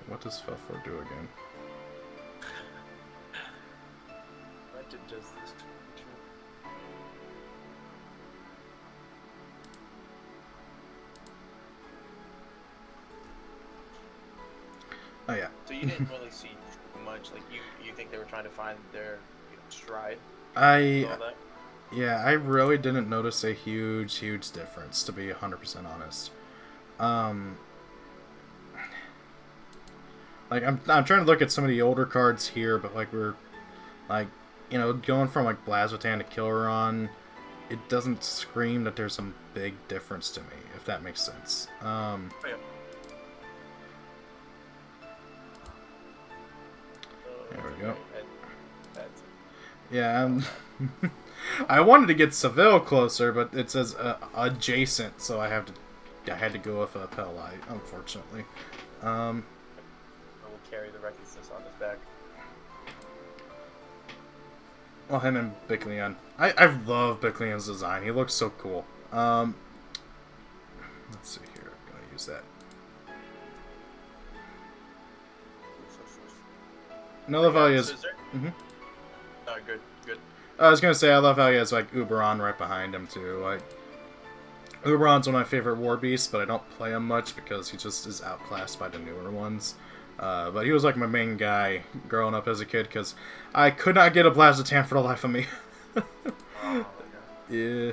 what does Felfor do again? What did does this do? Oh, yeah. So you didn't really see much. Like, you think they were trying to find their stride? Yeah, I really didn't notice a huge difference, to be 100% honest. Like, I'm trying to look at some of the older cards here, but, like, we're, like, you know, going from, like, Blazotan to Killeron, it doesn't scream that there's some big difference to me, if that makes sense. Oh, yeah. There we go. That's it. Yeah, I wanted to get Seville closer, but it says adjacent, so I had to go with Pellite, unfortunately. We'll carry the recklessness on his back. Well, him and Bicleon. I love Bicleon's design. He looks so cool. Let's see here. I'm gonna use that. And I love how he has... Oh, good. I was gonna say, I love how he has, like, Uberon right behind him, too. Like, Uberon's one of my favorite war beasts, but I don't play him much because he just is outclassed by the newer ones. But he was, like, my main guy growing up as a kid, because I could not get a Blazitan for the life of me. Oh, yeah.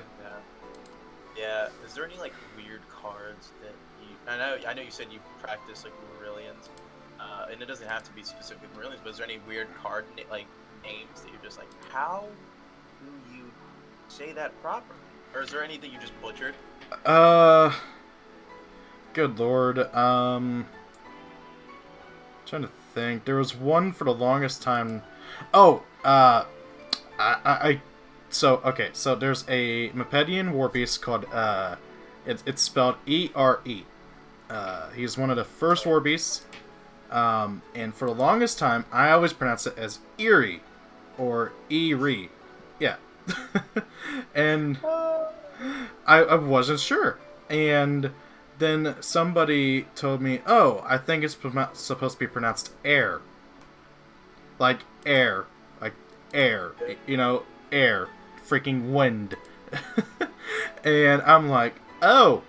Yeah. Is there any, like, weird cards that you... I know you said you practice, like, Marillions, and it doesn't have to be specifically Marillions, but is there any weird card, like, names that you're just like, how do you say that properly? Or is there any that you just butchered? Good lord. Trying to think. There was one for the longest time. Oh, okay, so there's a Mepedian war beast called, it's spelled E-R-E. He's one of the first war beasts. And for the longest time, I always pronounced it as Eerie. Or Eerie. Yeah. And I wasn't sure. And then somebody told me, oh, I think it's supposed to be pronounced air. Like air. Like air. You know, air. Freaking wind. And I'm like, oh.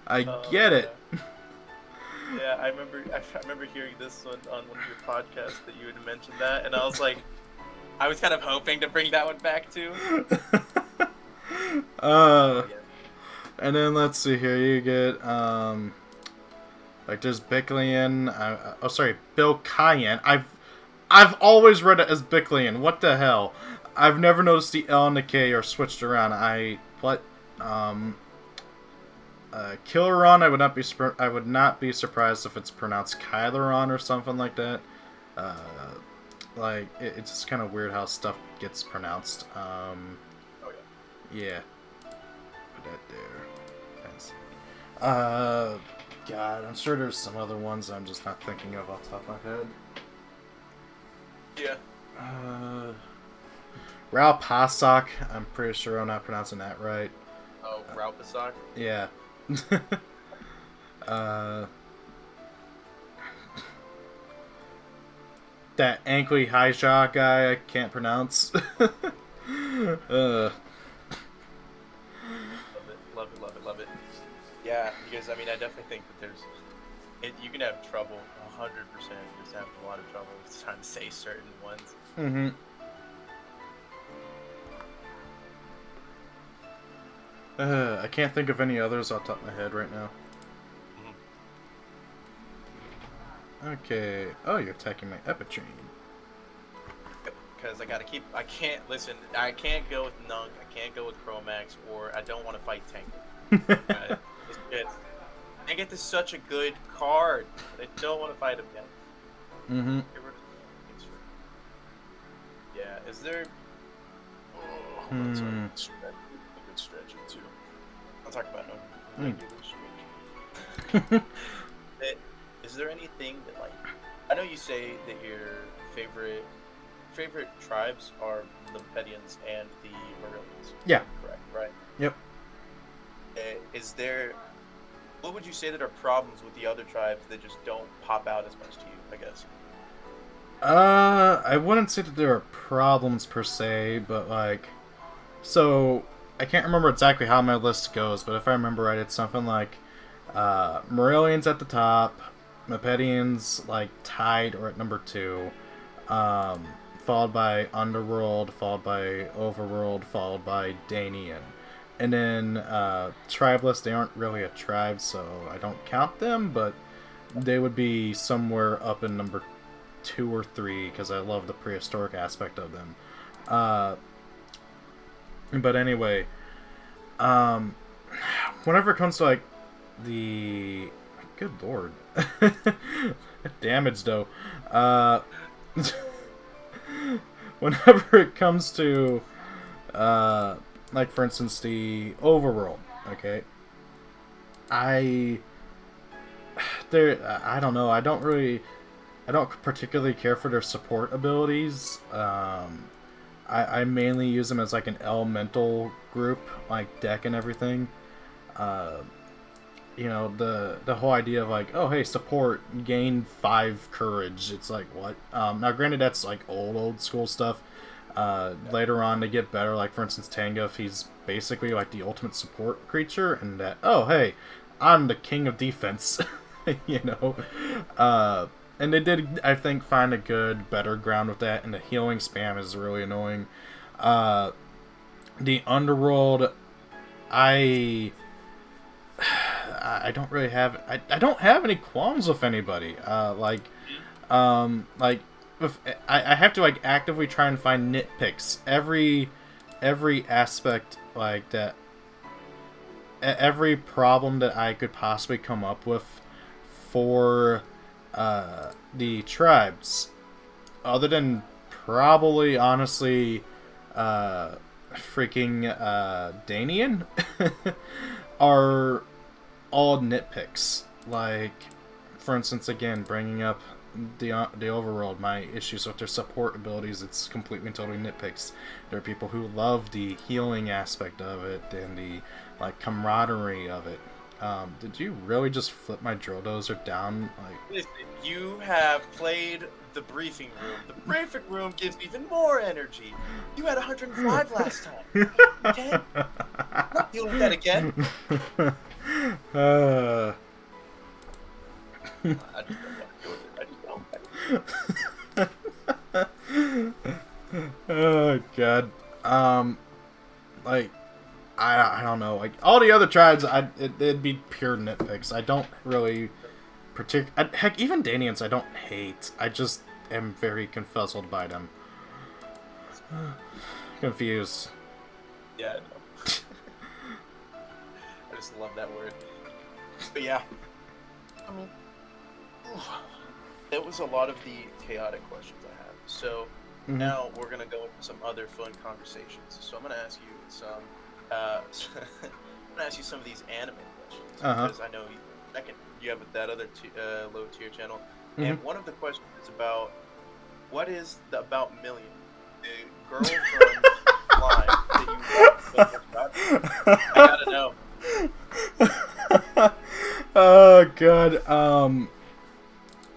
I get it. Yeah, I remember hearing this one on one of your podcasts that you had mentioned that, and I was like, I was kind of hoping to bring that one back too. And then let's see here, you get like there's Bicleon. Bill Cayenne. I've always read it as Bicleon. What the hell? I've never noticed the L and the K are switched around. Killeron, I would not be surprised if it's pronounced Kyleron or something like that. It's just kind of weird how stuff gets pronounced. Yeah. Put that there. God, I'm sure there's some other ones I'm just not thinking of off the top of my head. Yeah. Ralpasok, I'm pretty sure I'm not pronouncing that right. Oh, Ralpasok? Yeah. That Ankly Highjaw guy I can't pronounce. Love it. Yeah, because I mean, I definitely think that you can have trouble, 100%. Just have a lot of trouble trying to say certain ones. Mm-hmm. I can't think of any others off the top of my head right now. Okay. Oh, you're attacking my Epitrain. Because I can't go with Nunk, I can't go with Chromax, or I don't want to fight Tank. I get this such a good card, but I don't want to fight him yet. Mm-hmm. Yeah, is there... Oh, that's a good stretching, too. I'll talk about no regular switch. Is there anything that, like... I know you say that your favorite tribes are the Mepedians and the Marillions. Yeah. Correct, right? Yep. Is there... What would you say that are problems with the other tribes that just don't pop out as much to you, I guess? I wouldn't say that there are problems per se, but like... So, I can't remember exactly how my list goes, but if I remember right, it's something like... Marillions at the top, Mepedians, like, tied or at number 2, followed by Underworld, followed by Overworld, followed by Danian. And then, Tribeless, they aren't really a tribe, so I don't count them, but they would be somewhere up in number 2 or 3, because I love the prehistoric aspect of them. But anyway, whenever it comes to, like, the... Good lord. Damage, though. Whenever it comes to, like, for instance, the Overworld, okay? I don't know, I don't particularly care for their support abilities. I mainly use them as, like, an elemental group, like deck and everything. You know, the whole idea of, like, oh, hey, support, gain 5 courage. It's like, what? Now, granted, that's, like, old school stuff. Later on, they get better. Like, for instance, Tanguf, he's basically, like, the ultimate support creature. And that, oh, hey, I'm the king of defense. You know? And they did, I think, find a better ground with that. And the healing spam is really annoying. The Underworld, I don't really have... I don't have any qualms with anybody. Like, if I have to, like, actively try and find nitpicks. Every aspect, like, that... Every problem that I could possibly come up with for the tribes, other than probably, honestly, freaking Danian, are all nitpicks. Like, for instance, again, bringing up the Overworld, my issues with their support abilities, it's completely and totally nitpicks. There are people who love the healing aspect of it and the, like, camaraderie of it. Did you really just flip my drill dozer down? Like, listen, you have played the briefing room. The briefing room gives even more energy. You had 105 last time. Okay? I'm not dealing with that again. I just don't want to deal with it. I just don't. Oh, God. Like, I don't know. Like, all the other tribes, it'd be pure nitpicks. I don't really heck, even Danians I don't hate. I just am very confuzzled by them. Confused. Yeah, I know. I just love that word. But yeah. I mean, that was a lot of the chaotic questions I have. So now we're going to go into some other fun conversations. So I'm going to ask you some... I'm gonna ask you some of these anime questions because I know you have that other low tier channel, and one of the questions is about what is about Million, the girl from Slime that you love so much about. I gotta know. Oh, God.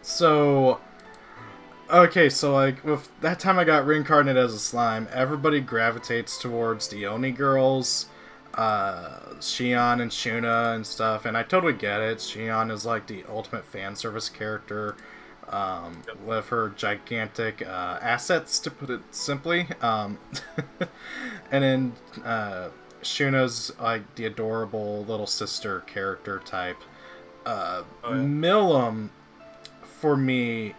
So, okay, so, like, with that time I got reincarnated as a slime, everybody gravitates towards the Oni girls, Shion and Shuna and stuff, and I totally get it. Shion is, like, the ultimate fan service character, with her gigantic, assets, to put it simply. And then, Shuna's, like, the adorable little sister character type. Millum, for me,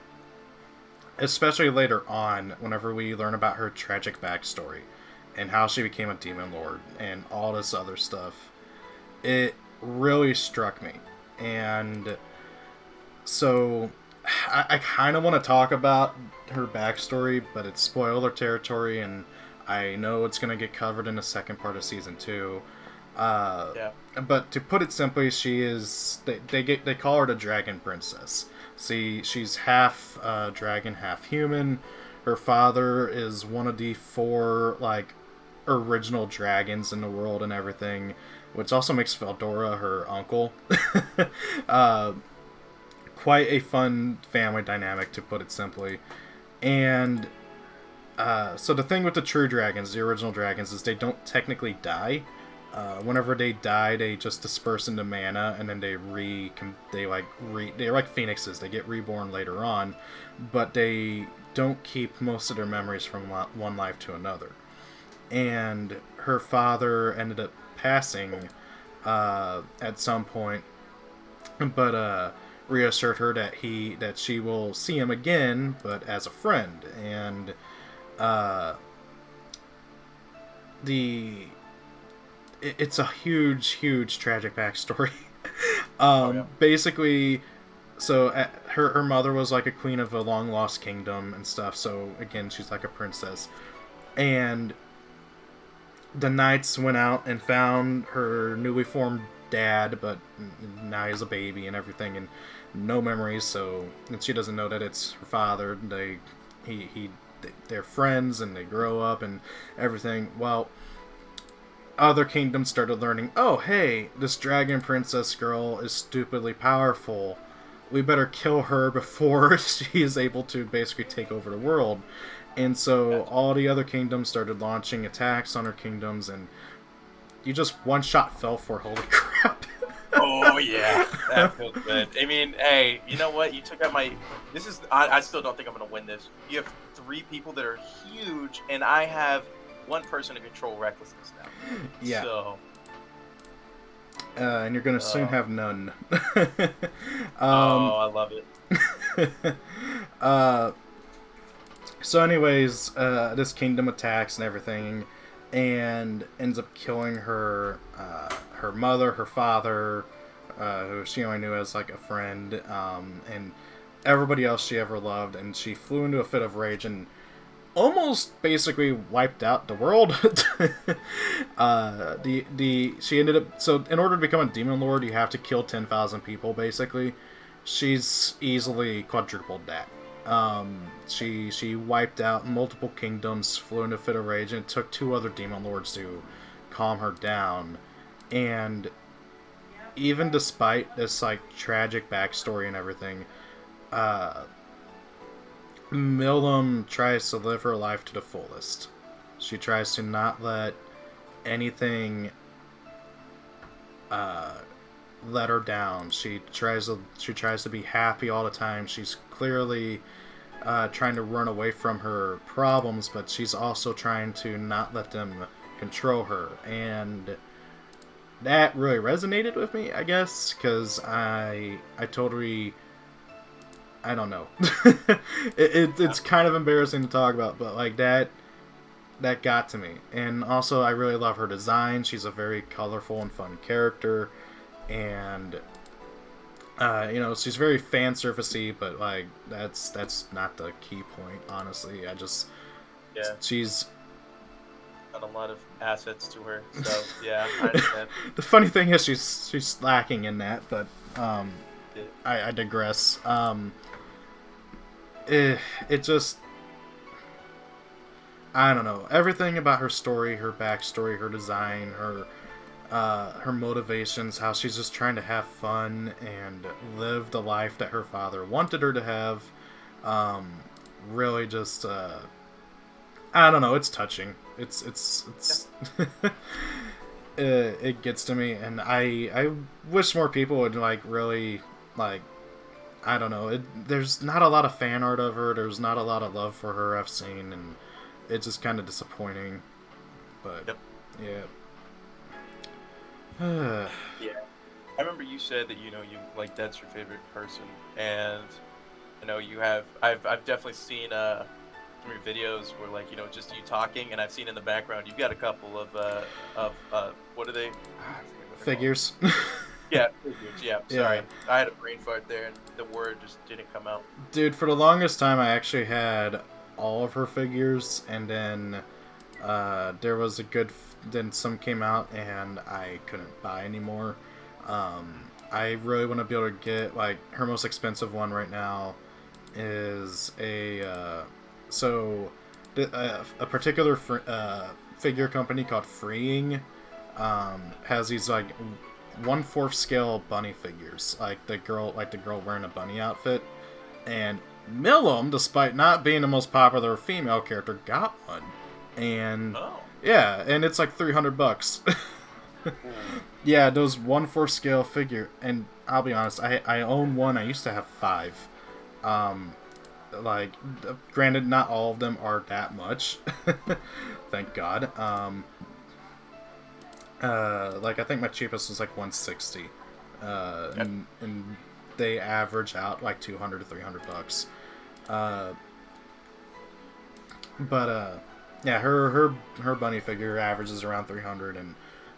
especially later on, whenever we learn about her tragic backstory and how she became a demon lord and all this other stuff, it really struck me. And so I kind of want to talk about her backstory, but it's spoiler territory, and I know it's going to get covered in the second part of season 2. Yeah. But to put it simply, she is they call her the Dragon Princess. See, she's half dragon, half human. Her father is one of the 4 like original dragons in the world and everything, which also makes Feldora her uncle. Quite a fun family dynamic, to put it simply. And so the thing with the true dragons, the original dragons, is they don't technically die. Whenever they die, they just disperse into mana, and then they're like phoenixes. They get reborn later on, but they don't keep most of their memories from one life to another. And her father ended up passing at some point, but reassured her that she will see him again, but as a friend. And it's a huge tragic backstory. Basically, so her mother was like a queen of a long lost kingdom and stuff. So again, she's like a princess, and the knights went out and found her newly formed dad, but now he's a baby and everything, and no memories. So and she doesn't know that it's her father. They're friends, and they grow up and everything. Well, other kingdoms started learning, oh, hey, this dragon princess girl is stupidly powerful. We better kill her before she is able to basically take over the world. And so all the other kingdoms started launching attacks on her kingdoms, and you just one shot fell for. Holy crap. Oh, yeah. That feels good. I mean, hey, you know what? You took out my... I still don't think I'm going to win this. You have 3 people that are huge, and I have 1 person to control recklessness now. Yeah. So... and you're going to soon have none. I love it. So anyways, this kingdom attacks and everything, and ends up killing her mother, her father, who she only knew as like a friend, and everybody else she ever loved. And she flew into a fit of rage and almost basically wiped out the world. She ended up, so in order to become a demon lord, you have to kill 10,000 people basically. She's easily quadrupled that. She wiped out multiple kingdoms, flew into a fit of rage, and it took 2 other demon lords to calm her down. And even despite this like tragic backstory and everything, Milim tries to live her life to the fullest. She tries to not let anything let her down. She tries to be happy all the time. She's clearly trying to run away from her problems, but she's also trying to not let them control her. And that really resonated with me, I guess, because I totally... I don't know. It's kind of embarrassing to talk about, but like that got to me. And also, I really love her design. She's a very colorful and fun character, and she's very fan surfacey, but like that's not the key point. Honestly, she's got a lot of assets to her. So yeah, I understand. The funny thing is she's lacking in that, but I digress. It just, I don't know. Everything about her story, her backstory, her design, her motivations, how she's just trying to have fun and live the life that her father wanted her to have. Really just, I don't know. It's touching. It's it gets to me, and I wish more people would like really like. I don't know. There's not a lot of fan art of her. There's not a lot of love for her I've seen, and it's just kind of disappointing. But yeah. Yeah. I remember you said that you like that's your favorite person, and you have. I've definitely seen some of your videos where like just you talking, and I've seen in the background you've got a couple of what are they? Figures. Yeah, figures. Yeah, sorry. Yeah. I had a brain fart there, and the word just didn't come out. Dude, for the longest time, I actually had all of her figures, and then there was a good. Then some came out, and I couldn't buy anymore. I really want to be able to get like her most expensive one right now is a particular figure company called Freeing has these like 1/4 scale bunny figures, like the girl wearing a bunny outfit, and Millum, despite not being the most popular female character, got one, and yeah, and it's like $300. Yeah, those 1/4 scale figure, and I'll be honest, I own one. I used to have 5. Like, granted, not all of them are that much. Thank God. Like, I think my cheapest was like 160. And they average out like $200 to $300. Yeah, her bunny figure averages around 300, and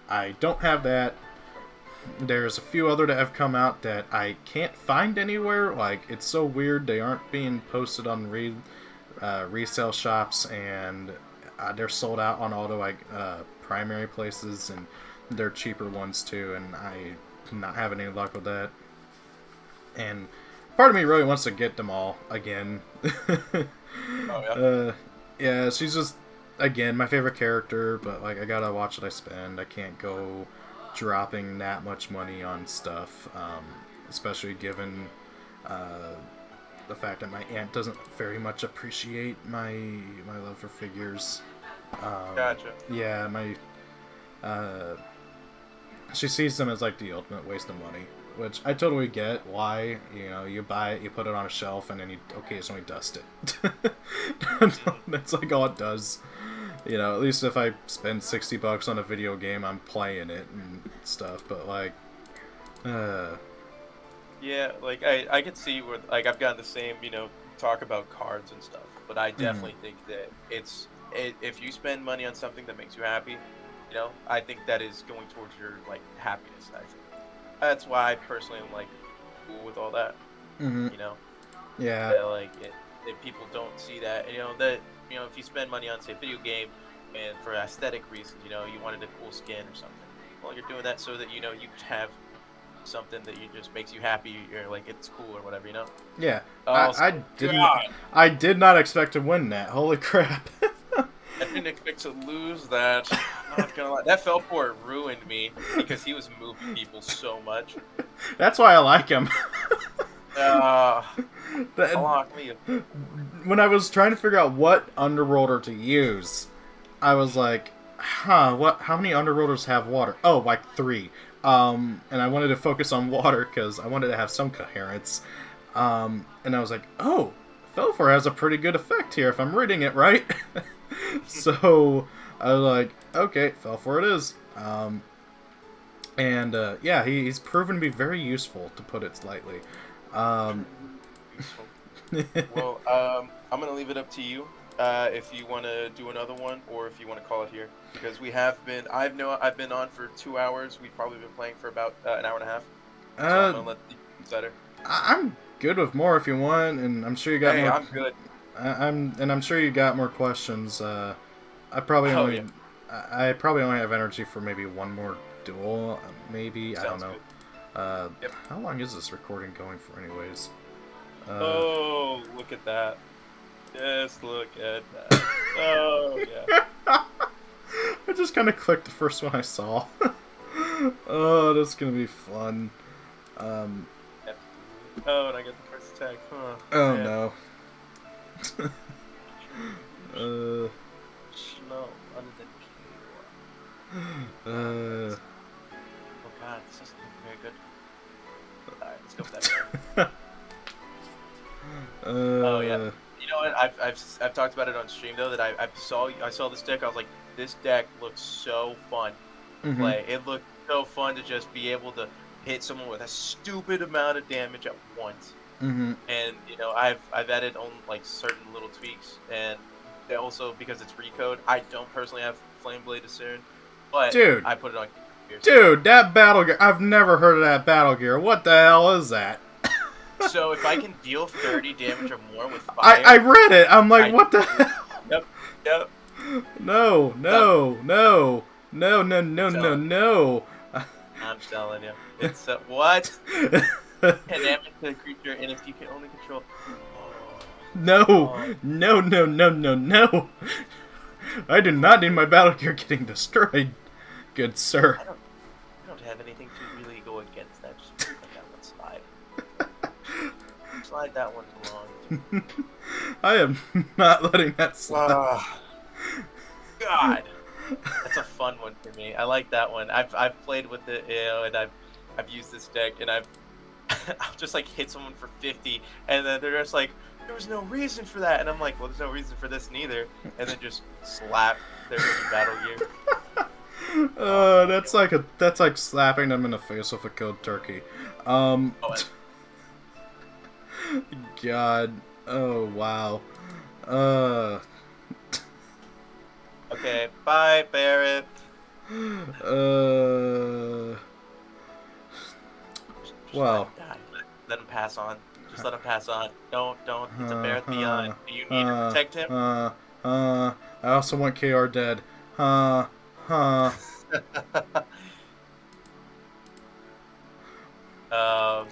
I don't have that. There's a few other that have come out that I can't find anywhere. Like, it's so weird. They aren't being posted on resale shops, and they're sold out on all the primary places, and they're cheaper ones too, and I'm not having any luck with that. And part of me really wants to get them all again. Yeah, she's just, again, my favorite character, but like, I gotta watch what I spend. I can't go dropping that much money on stuff, especially given the fact that my aunt doesn't very much appreciate my love for figures. Gotcha. Yeah, she sees them as like the ultimate waste of money, which I totally get. Why? You know, you buy it, you put it on a shelf, and then you occasionally dust it. That's like all it does. You know, at least if I spend $60 on a video game, I'm playing it and stuff. But like, yeah, like I can see where like I've gotten the same, talk about cards and stuff. But I definitely think that if you spend money on something that makes you happy, I think that is going towards your like happiness. I think that's why I personally am like cool with all that. Yeah. That, like if people don't see that, if you spend money on say a video game and for aesthetic reasons, you wanted a cool skin or something, well, you're doing that so that you could have something that just makes you happy, you're like it's cool or whatever, Yeah. I did not expect to win that. Holy crap. I didn't expect to lose that. I'm not gonna lie. That Felport ruined me because he was moving people so much. That's why I like him. Lock me. When I was trying to figure out what underworlder to use, I was like, how many underworlders have water? Oh, like 3. And I wanted to focus on water because I wanted to have some coherence. And I was like, oh, Felfor has a pretty good effect here if I'm reading it right. So I was like, okay, Felfor it is. Yeah, he's proven to be very useful, to put it slightly. Well, I'm gonna leave it up to you if you want to do another one or if you want to call it here, because I've been on for 2 hours. We've probably been playing for about an hour and a half. So I'm gonna let the insider. I'm good with more if you want, and I'm sure you got more. I'm good. I'm sure you got more questions. I probably only have energy for maybe one more duel, maybe. Sounds I don't know. Yep. How long is this recording going for, anyways? Oh, look at that! Just look at that! Oh yeah. I just kind of clicked the first one I saw. Oh, that's gonna be fun. Yep. Oh, and I get the first attack. Huh. Oh man. no. No, other than oh god, this doesn't look very good. Alright, let's go with that. Oh yeah. You know what? I've talked about it on stream though, that I saw this deck. I was like, this deck looks so fun to play. It looked so fun to just be able to hit someone with a stupid amount of damage at once. And I've added on like certain little tweaks, and also because it's Recode, I don't personally have Flame Blade Discern, but dude, I put it on. Dude, that battle gear. I've never heard of that battle gear. What the hell is that? So if I can deal 30 damage or more with fire... I read it. I'm like, what the hell? Yep. No. I'm telling you. It's, what? Damage to the creature, and if you can only control... No. I do not need my battle gear getting destroyed, good sir. I don't have anything to really go against that. Just let that one slide. Slide that one along. I am not letting that slide. God, that's a fun one for me. I like that one. I've played with it, and I've used this deck, and I'll just like hit someone for 50, and then they're just like, there was no reason for that, and I'm like, well, there's no reason for this neither, and then just slap their battle gear. That's like slapping them in the face with a cold turkey. God. Oh wow. Okay, bye, Barrett. Well. Let him pass on. Just let him pass on. Don't. He's a Barrett beyond. Do you need to protect him? I also want KR dead.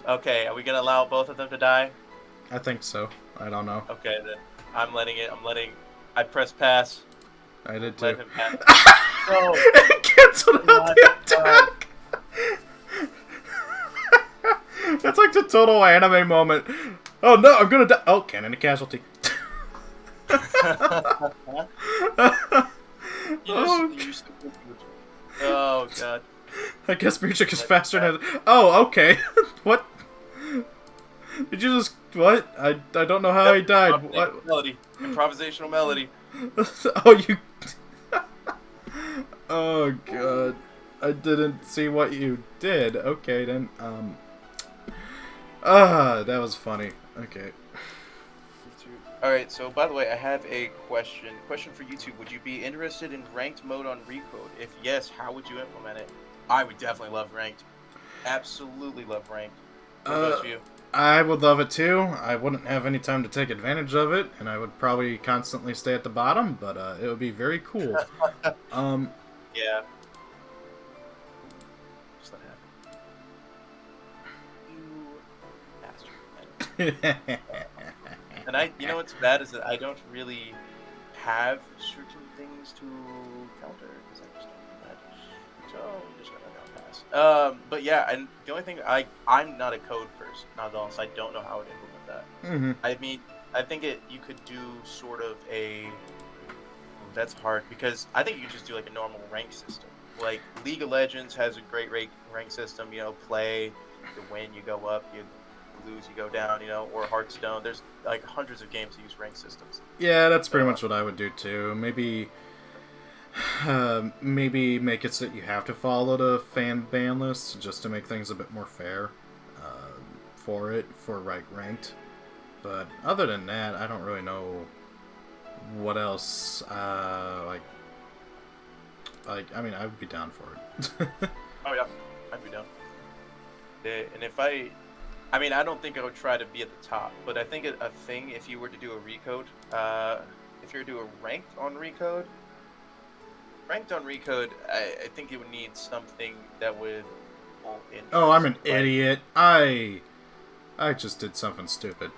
Okay, are we gonna allow both of them to die? I think so. I don't know. Okay, then I'm letting it. I press pass. I did too. Let him pass. No. It canceled out the attack. That's like the total anime moment. Oh no, I'm gonna die. Oh, cannon a casualty. Oh god. I guess music is faster than. Oh, okay. What? Did you just what? I don't know how he died. What? Melody. Improvisational melody. Oh, you. Oh god. I didn't see what you did. Okay then. That was funny. Okay. Alright, so by the way, I have a question. Question for YouTube. Would you be interested in ranked mode on Recode? If yes, how would you implement it? I would definitely love ranked. Absolutely love ranked. What about you? I would love it too. I wouldn't have any time to take advantage of it, and I would probably constantly stay at the bottom, but it would be very cool. Yeah. And you know what's bad is that I don't really have certain things to counter because I just don't do that. So I'm just gonna pass. But yeah, and the only thing I'm not a code person, not at all, so I don't know how to implement that. Mm-hmm. I mean, I think you could do sort of a. That's hard because I think you just do like a normal rank system. Like League of Legends has a great rank system. You know, play, you win, you go up, you lose, you go down, you know, or Hearthstone. There's like hundreds of games that use rank systems. Yeah, that's pretty much what I would do too. Maybe make it so that you have to follow the fan ban list just to make things a bit more fair for ranked. But other than that, I don't really know what else. I mean, I would be down for it. Oh yeah, I'd be down. And if I mean, I don't think I would try to be at the top, but I think a thing, if you were to do a Recode, if you were to do a ranked on Recode, I think it would need something that would... Oh, I'm an idiot. I just did something stupid.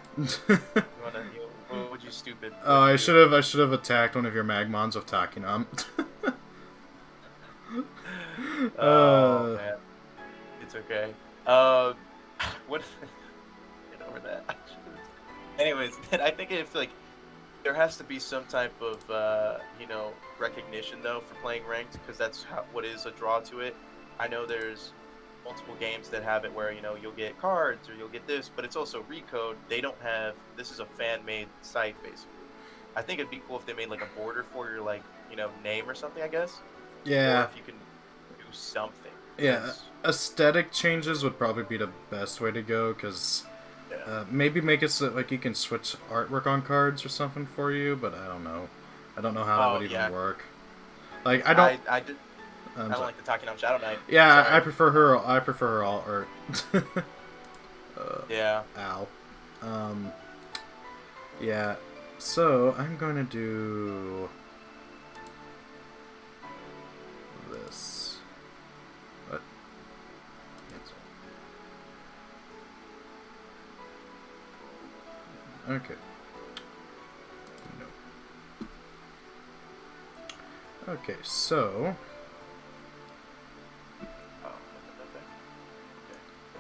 What would you stupid? Oh, I should have attacked one of your Magmons with Takinam. Oh, man. It's okay. What? Get over that. Anyways, I think if like there has to be some type of recognition though for playing ranked, because that's what is a draw to it. I know there's multiple games that have it where you'll get cards or you'll get this, but it's also Recode. They don't have. This is a fan-made site basically. I think it'd be cool if they made like a border for your name or something. I guess. Yeah. Or if you can do something. Yeah, aesthetic changes would probably be the best way to go, because maybe make it so like you can switch artwork on cards or something for you, but I don't know. I don't know how that would even work. Like, I I don't like the Taki on Shadow Knight. Yeah, Sorry. I prefer her. I prefer her alt art. Yeah. Ow. Yeah. So I'm gonna do this. What? Okay. No. Okay, so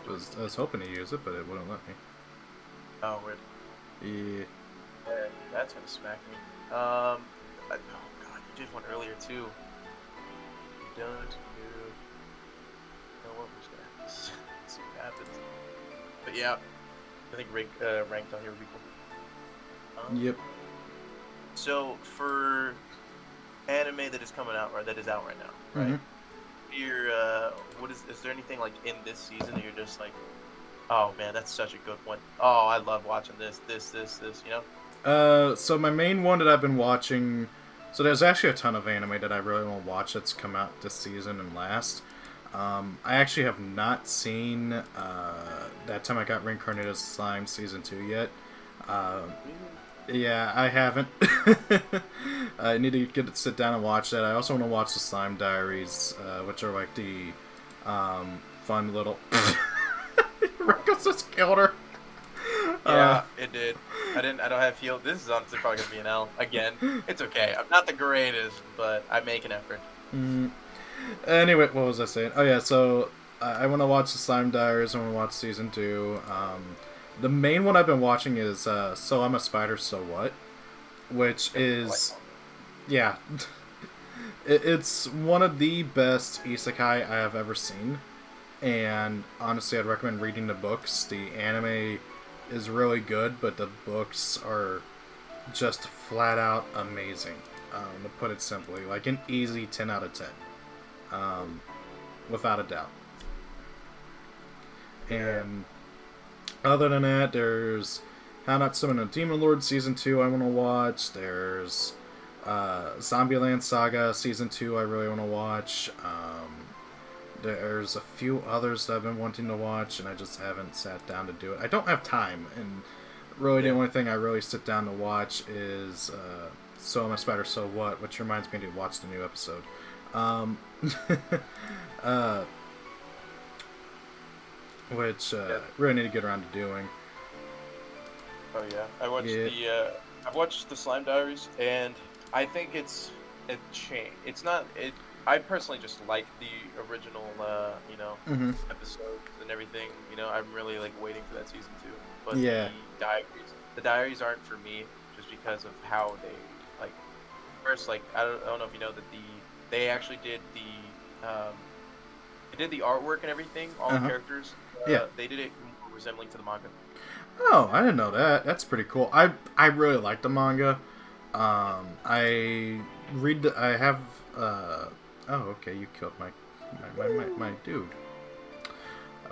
I was hoping to use it, but it wouldn't let me. Oh, weird. Yeah. That's gonna smack me. Oh god, you did one earlier too. You don't know what was gonna happen. Let's see what happens. But yeah, I think ranked on here would be cool. Yep. So for anime that is coming out, right? That is out right now, right? You're what is there anything like in this season that you're just like, oh man, that's such a good one. Oh, I love watching this, you know? So my main one that I've been watching, so there's actually a ton of anime that I really want to watch that's come out this season and last. I actually have not seen That Time I Got Reincarnated as Slime Season 2 yet. Yeah, I haven't. I need to sit down and watch that. I also want to watch the Slime Diaries, which are like the fun little... Ruckus just killed her. Yeah, it did. I don't have feel. This is honestly probably gonna be an L again. It's okay. I'm not the greatest, but I make an effort. Anyway, what was I saying? Oh yeah, so I want to watch the Slime Diaries. I want to watch Season 2. The main one I've been watching is So I'm a Spider, So What? Which is... Yeah. It's one of the best isekai I have ever seen. And honestly, I'd recommend reading the books. The anime is really good, but the books are just flat out amazing, to put it simply. Like an easy 10 out of 10. Without a doubt. And other than that, there's How Not Summon a Demon Lord Season 2 I want to watch. There's Zombieland Saga Season 2 I really want to watch. There's a few others that I've been wanting to watch, and I just haven't sat down to do it. I don't have time, and really the only thing I really sit down to watch is So I'm a Spider, So What? Which reminds me to watch the new episode. Which really need to get around to doing. Oh yeah, I've watched the Slime Diaries, and I think it's a change. It's not it. I personally just like the original, episodes and everything. You know, I'm really like waiting for that season 2. But the diaries aren't for me, just because of how they like. First, like I don't know if you know that they actually did the artwork and everything, all the characters. They did it more resembling to the manga. Oh, I didn't know that. That's pretty cool. I really like the manga. I have. Oh, okay. You killed my dude.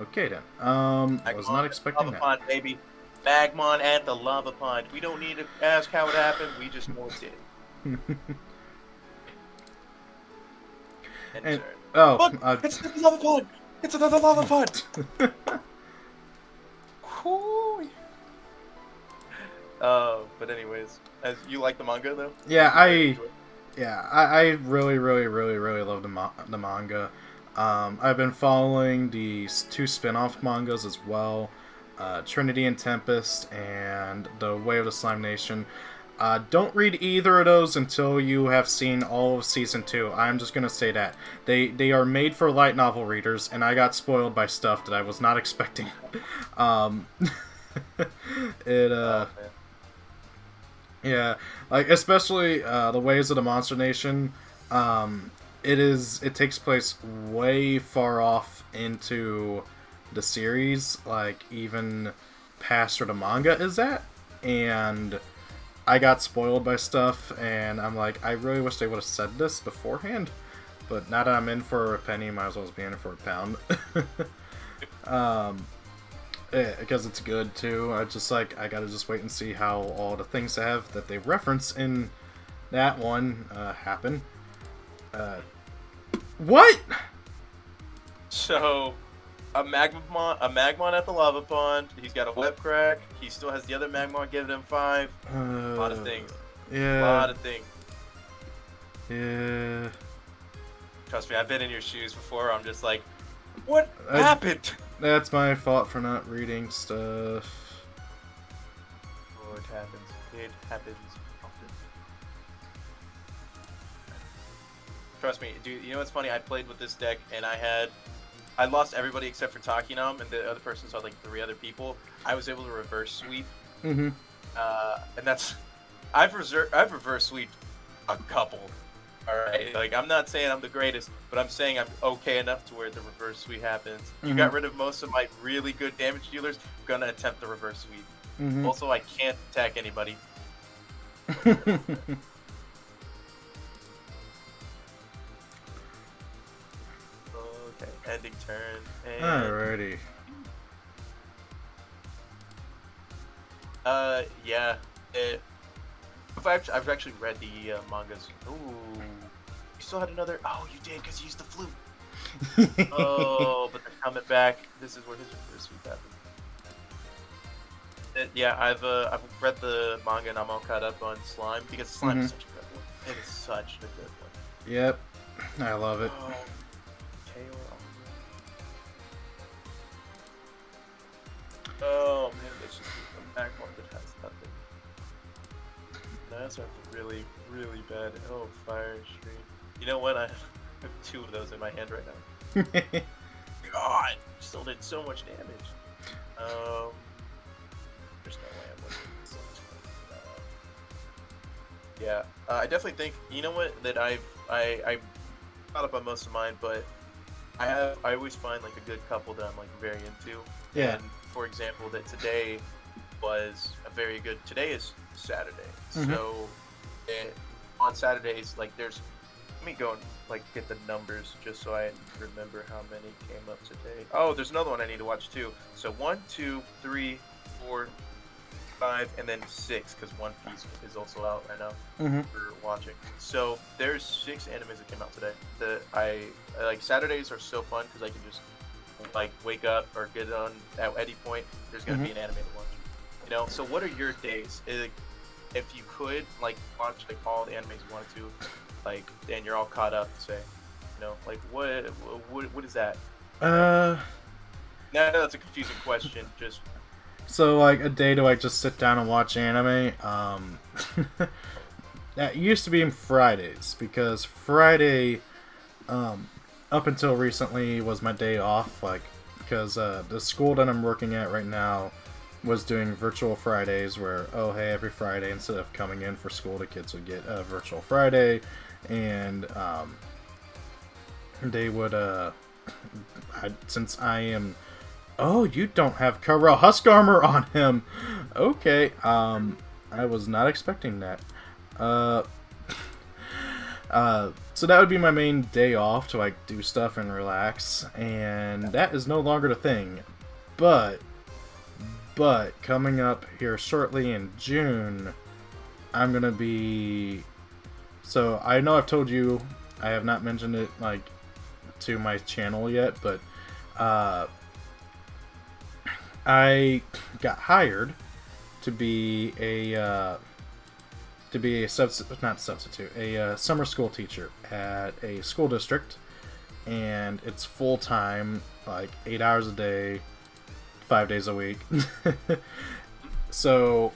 Okay then. I was not expecting that. Pond, baby. Magmon at the lava pond. We don't need to ask how it happened. We just know it did. And look, it's another lava pond. It's another lava pond. But anyways, as you like the manga though? Yeah, I really love the manga. I've been following the 2 spin-off mangas as well, Trinity and Tempest and The Way of the Slime Nation. Don't read either of those until you have seen all of Season 2. I'm just gonna say that. They are made for light novel readers, and I got spoiled by stuff that I was not expecting. Yeah, like especially The Ways of the Monster Nation. It takes place way far off into the series, like even past where the manga is at, and I got spoiled by stuff, and I'm like, I really wish they would have said this beforehand, but now that I'm in for a penny, might as well be in for a pound. Because it's good too. I gotta just wait and see how all the things that they reference in that one happen. What? So, a Magmon at the lava pond. He's got a web crack. He still has the other Magmon giving him 5. A lot of things. Yeah. A lot of things. Yeah. Trust me, I've been in your shoes before. I'm just like, what happened? That's my fault for not reading stuff. Oh, it happens. It happens often. Trust me, dude. You know what's funny? I played with this deck, and I lost everybody except for Takinam, and the other person saw like 3 other people. I was able to reverse sweep. Mm-hmm. And that's I've reverse sweeped a couple. All right, like I'm not saying I'm the greatest, but I'm saying I'm okay enough to where the reverse sweep happens. Mm-hmm. You got rid of most of my really good damage dealers. I'm gonna attempt the reverse sweep. Mm-hmm. Also, I can't attack anybody. Okay, ending turn. And... Alrighty. Yeah. I've actually read the mangas. Ooh. You still had another... Oh, you did, because you used the flute. Oh, but they're coming back. This is where his reverse sweep happened. Yeah, I've read the manga and I'm all caught up on Slime, because Slime is such a good one. It is such a good one. Yep. I love it. Oh, man, that's just a Magmon that has nothing. That's really, really bad. Oh, Fire Stream. You know what? I have 2 of those in my hand right now. God! Still did so much damage. There's no way I'm winning so much damage. Yeah, I definitely think, you know what, that I caught up on most of mine, but I always find like a good couple that I'm like very into. Yeah. And for example, that today was a very good. Today is Saturday, so on Saturdays, like there's. Let me go and like get the numbers just so I remember how many came up today. Oh, there's another one I need to watch too. So 1, 2, 3, 4, 5, and then 6 because One Piece is also out right now for watching. So there's 6 animes that came out today. That I like. Saturdays are so fun because I can just like wake up or get on at any point. There's gonna be an anime to watch. You know. So what are your days? If you could like watch like all the animes you wanted to, like, and you're all caught up, say, you know, like what is that? No, that's a confusing question. Just so like a day to like just sit down and watch anime. That used to be Fridays because Friday, up until recently was my day off. Like because the school that I'm working at right now was doing virtual Fridays where, oh hey, every Friday instead of coming in for school, the kids would get a virtual Friday, and they would since I am, oh, you don't have Karel Husk armor on him, okay, I was not expecting that. So that would be my main day off to like do stuff and relax, and that is no longer the thing, but coming up here shortly in June, I'm gonna be. So I know I've told you, I have not mentioned it like to my channel yet, but I got hired to be a summer school teacher at a school district, and it's full time, like 8 hours a day. 5 days a week. So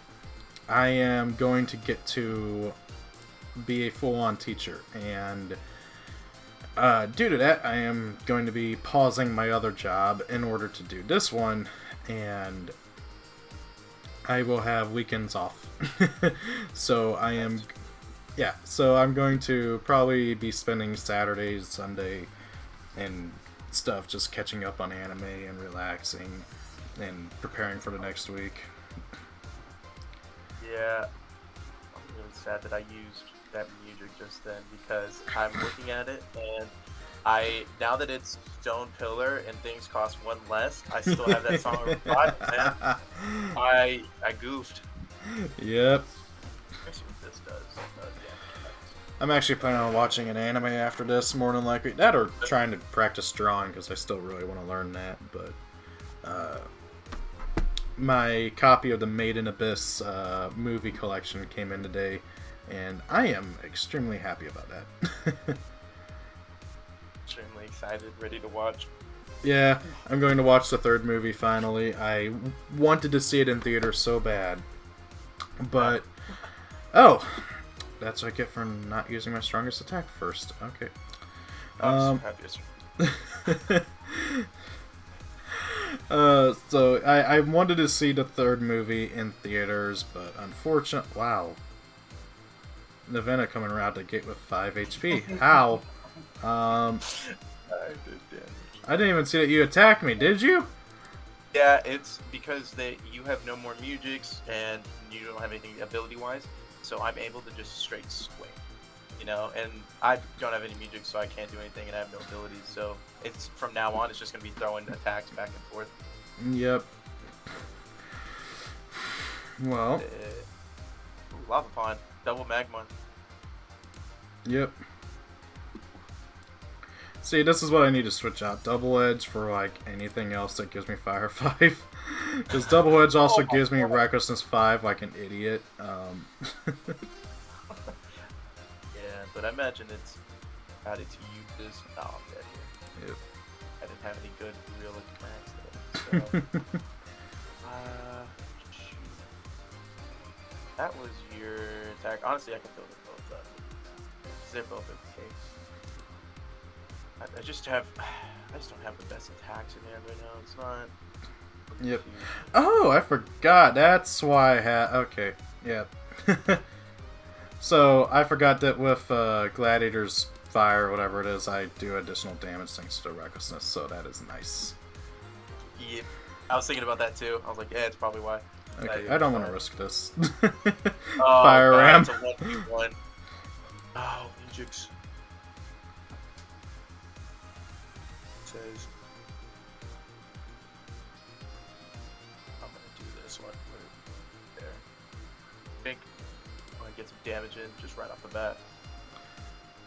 I am going to get to be a full-on teacher, and due to that I am going to be pausing my other job in order to do this one, and I will have weekends off. So I'm going to probably be spending Saturdays, Sunday and stuff just catching up on anime and relaxing and preparing for the next week. Yeah, I'm really sad that I used that music just then because I'm looking at it and now that it's Stone Pillar and things cost 1 less, I still have that song on man. I goofed. Yep. Let's see what this does. I'm actually planning on watching an anime after this, more than likely. That or trying to practice drawing, because I still really want to learn that. But my copy of the Made in Abyss movie collection came in today, and I am extremely happy about that. Extremely excited, ready to watch. Yeah, I'm going to watch the third movie finally. I wanted to see it in theater so bad. But, oh, that's what I get for not using my strongest attack first. Okay. So I wanted to see the third movie in theaters, but unfortunately, wow. Navena coming around the gate with 5 HP. How? I didn't even see that you attacked me, did you? Yeah, it's because you have no more Mujiks and you don't have anything ability-wise, so I'm able to just straight swing, you know. And I don't have any Mujiks, so I can't do anything, and I have no abilities. So it's from now on, it's just gonna be throwing attacks back and forth. Yep. Well. Lava Pond, double Magmon. Yep. See, this is what I need to switch out. Double Edge for, like, anything else that gives me Fire 5. Because Double Edge also gives me Recklessness 5 like an idiot. Yeah, but I imagine it's added to use this. Oh, I'm dead here. Yep. I didn't have any good real attacks today, so... shoot. That was your attack. Honestly, I can throw them both up. They're both okay. I just don't have the best attacks in hand right now. It's not. Yep. Oh, I forgot. That's why I had. Okay. Yep. So I forgot that with Gladiator's Fire or whatever it is, I do additional damage thanks to Recklessness. So that is nice. Yep. I was thinking about that too. I was like, yeah, it's probably why. Okay. I don't want to risk this. Oh, Fire Ram. It's a 1v1. Oh, Mujiks. Says I'm gonna do this one right there. Think I'm gonna get some damage in just right off the bat.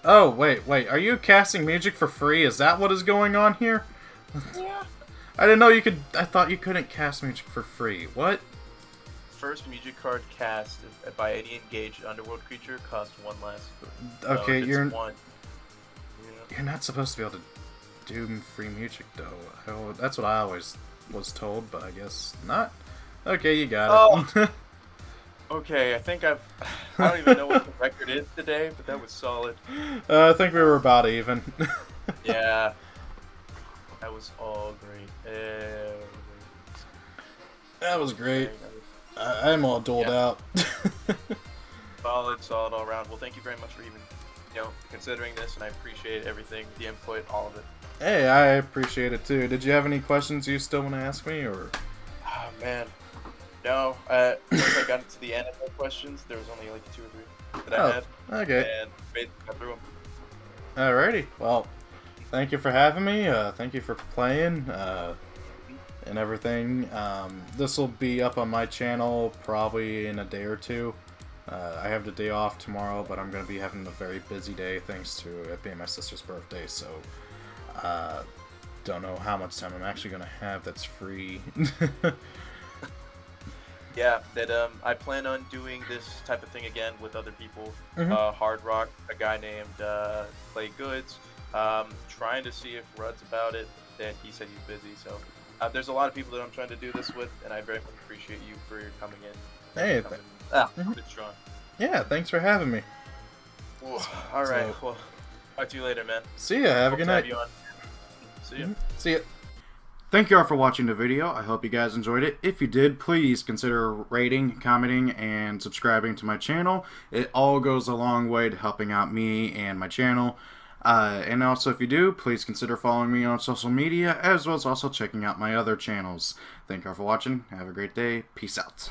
Oh, wait. Are you casting music for free? Is that what is going on here? Yeah. I didn't know you could. I thought you couldn't cast music for free. What? First music card cast by any engaged underworld creature costs 1 less. Okay, so you're not supposed to be able to do free music though. That's what I always was told, but I guess not. Okay, you got it. Okay, I think I don't even know what the record is today, but that was solid. I think we were about even. Yeah. That was all great. That was great. I'm all doled out. Solid all around. Well, thank you very much for even, considering this, and I appreciate everything, the input, all of it. Hey, I appreciate it too. Did you have any questions you still want to ask me, or? Oh man, no. Once I got into the anime questions, there was only like 2 or 3 that I had. Okay. And basically got through them. Alrighty. Well, thank you for having me. Thank you for playing. And everything. This will be up on my channel probably in a day or 2. I have the day off tomorrow, but I'm going to be having a very busy day thanks to it being my sister's birthday, so don't know how much time I'm actually going to have that's free. Yeah, I plan on doing this type of thing again with other people. Hard Rock, a guy named Play Goods, trying to see if Rudd's about it. That he said he's busy, so there's a lot of people that I'm trying to do this with, and I very much appreciate you for coming in. Hey, Strong. Yeah, thanks for having me. All right, well, talk to you later, man. See ya. Have a good night. See ya. See ya. Thank you all for watching the video. I hope you guys enjoyed it. If you did, please consider rating, commenting, and subscribing to my channel. It all goes a long way to helping out me and my channel. And also, if you do, please consider following me on social media, as well as also checking out my other channels. Thank you all for watching. Have a great day. Peace out.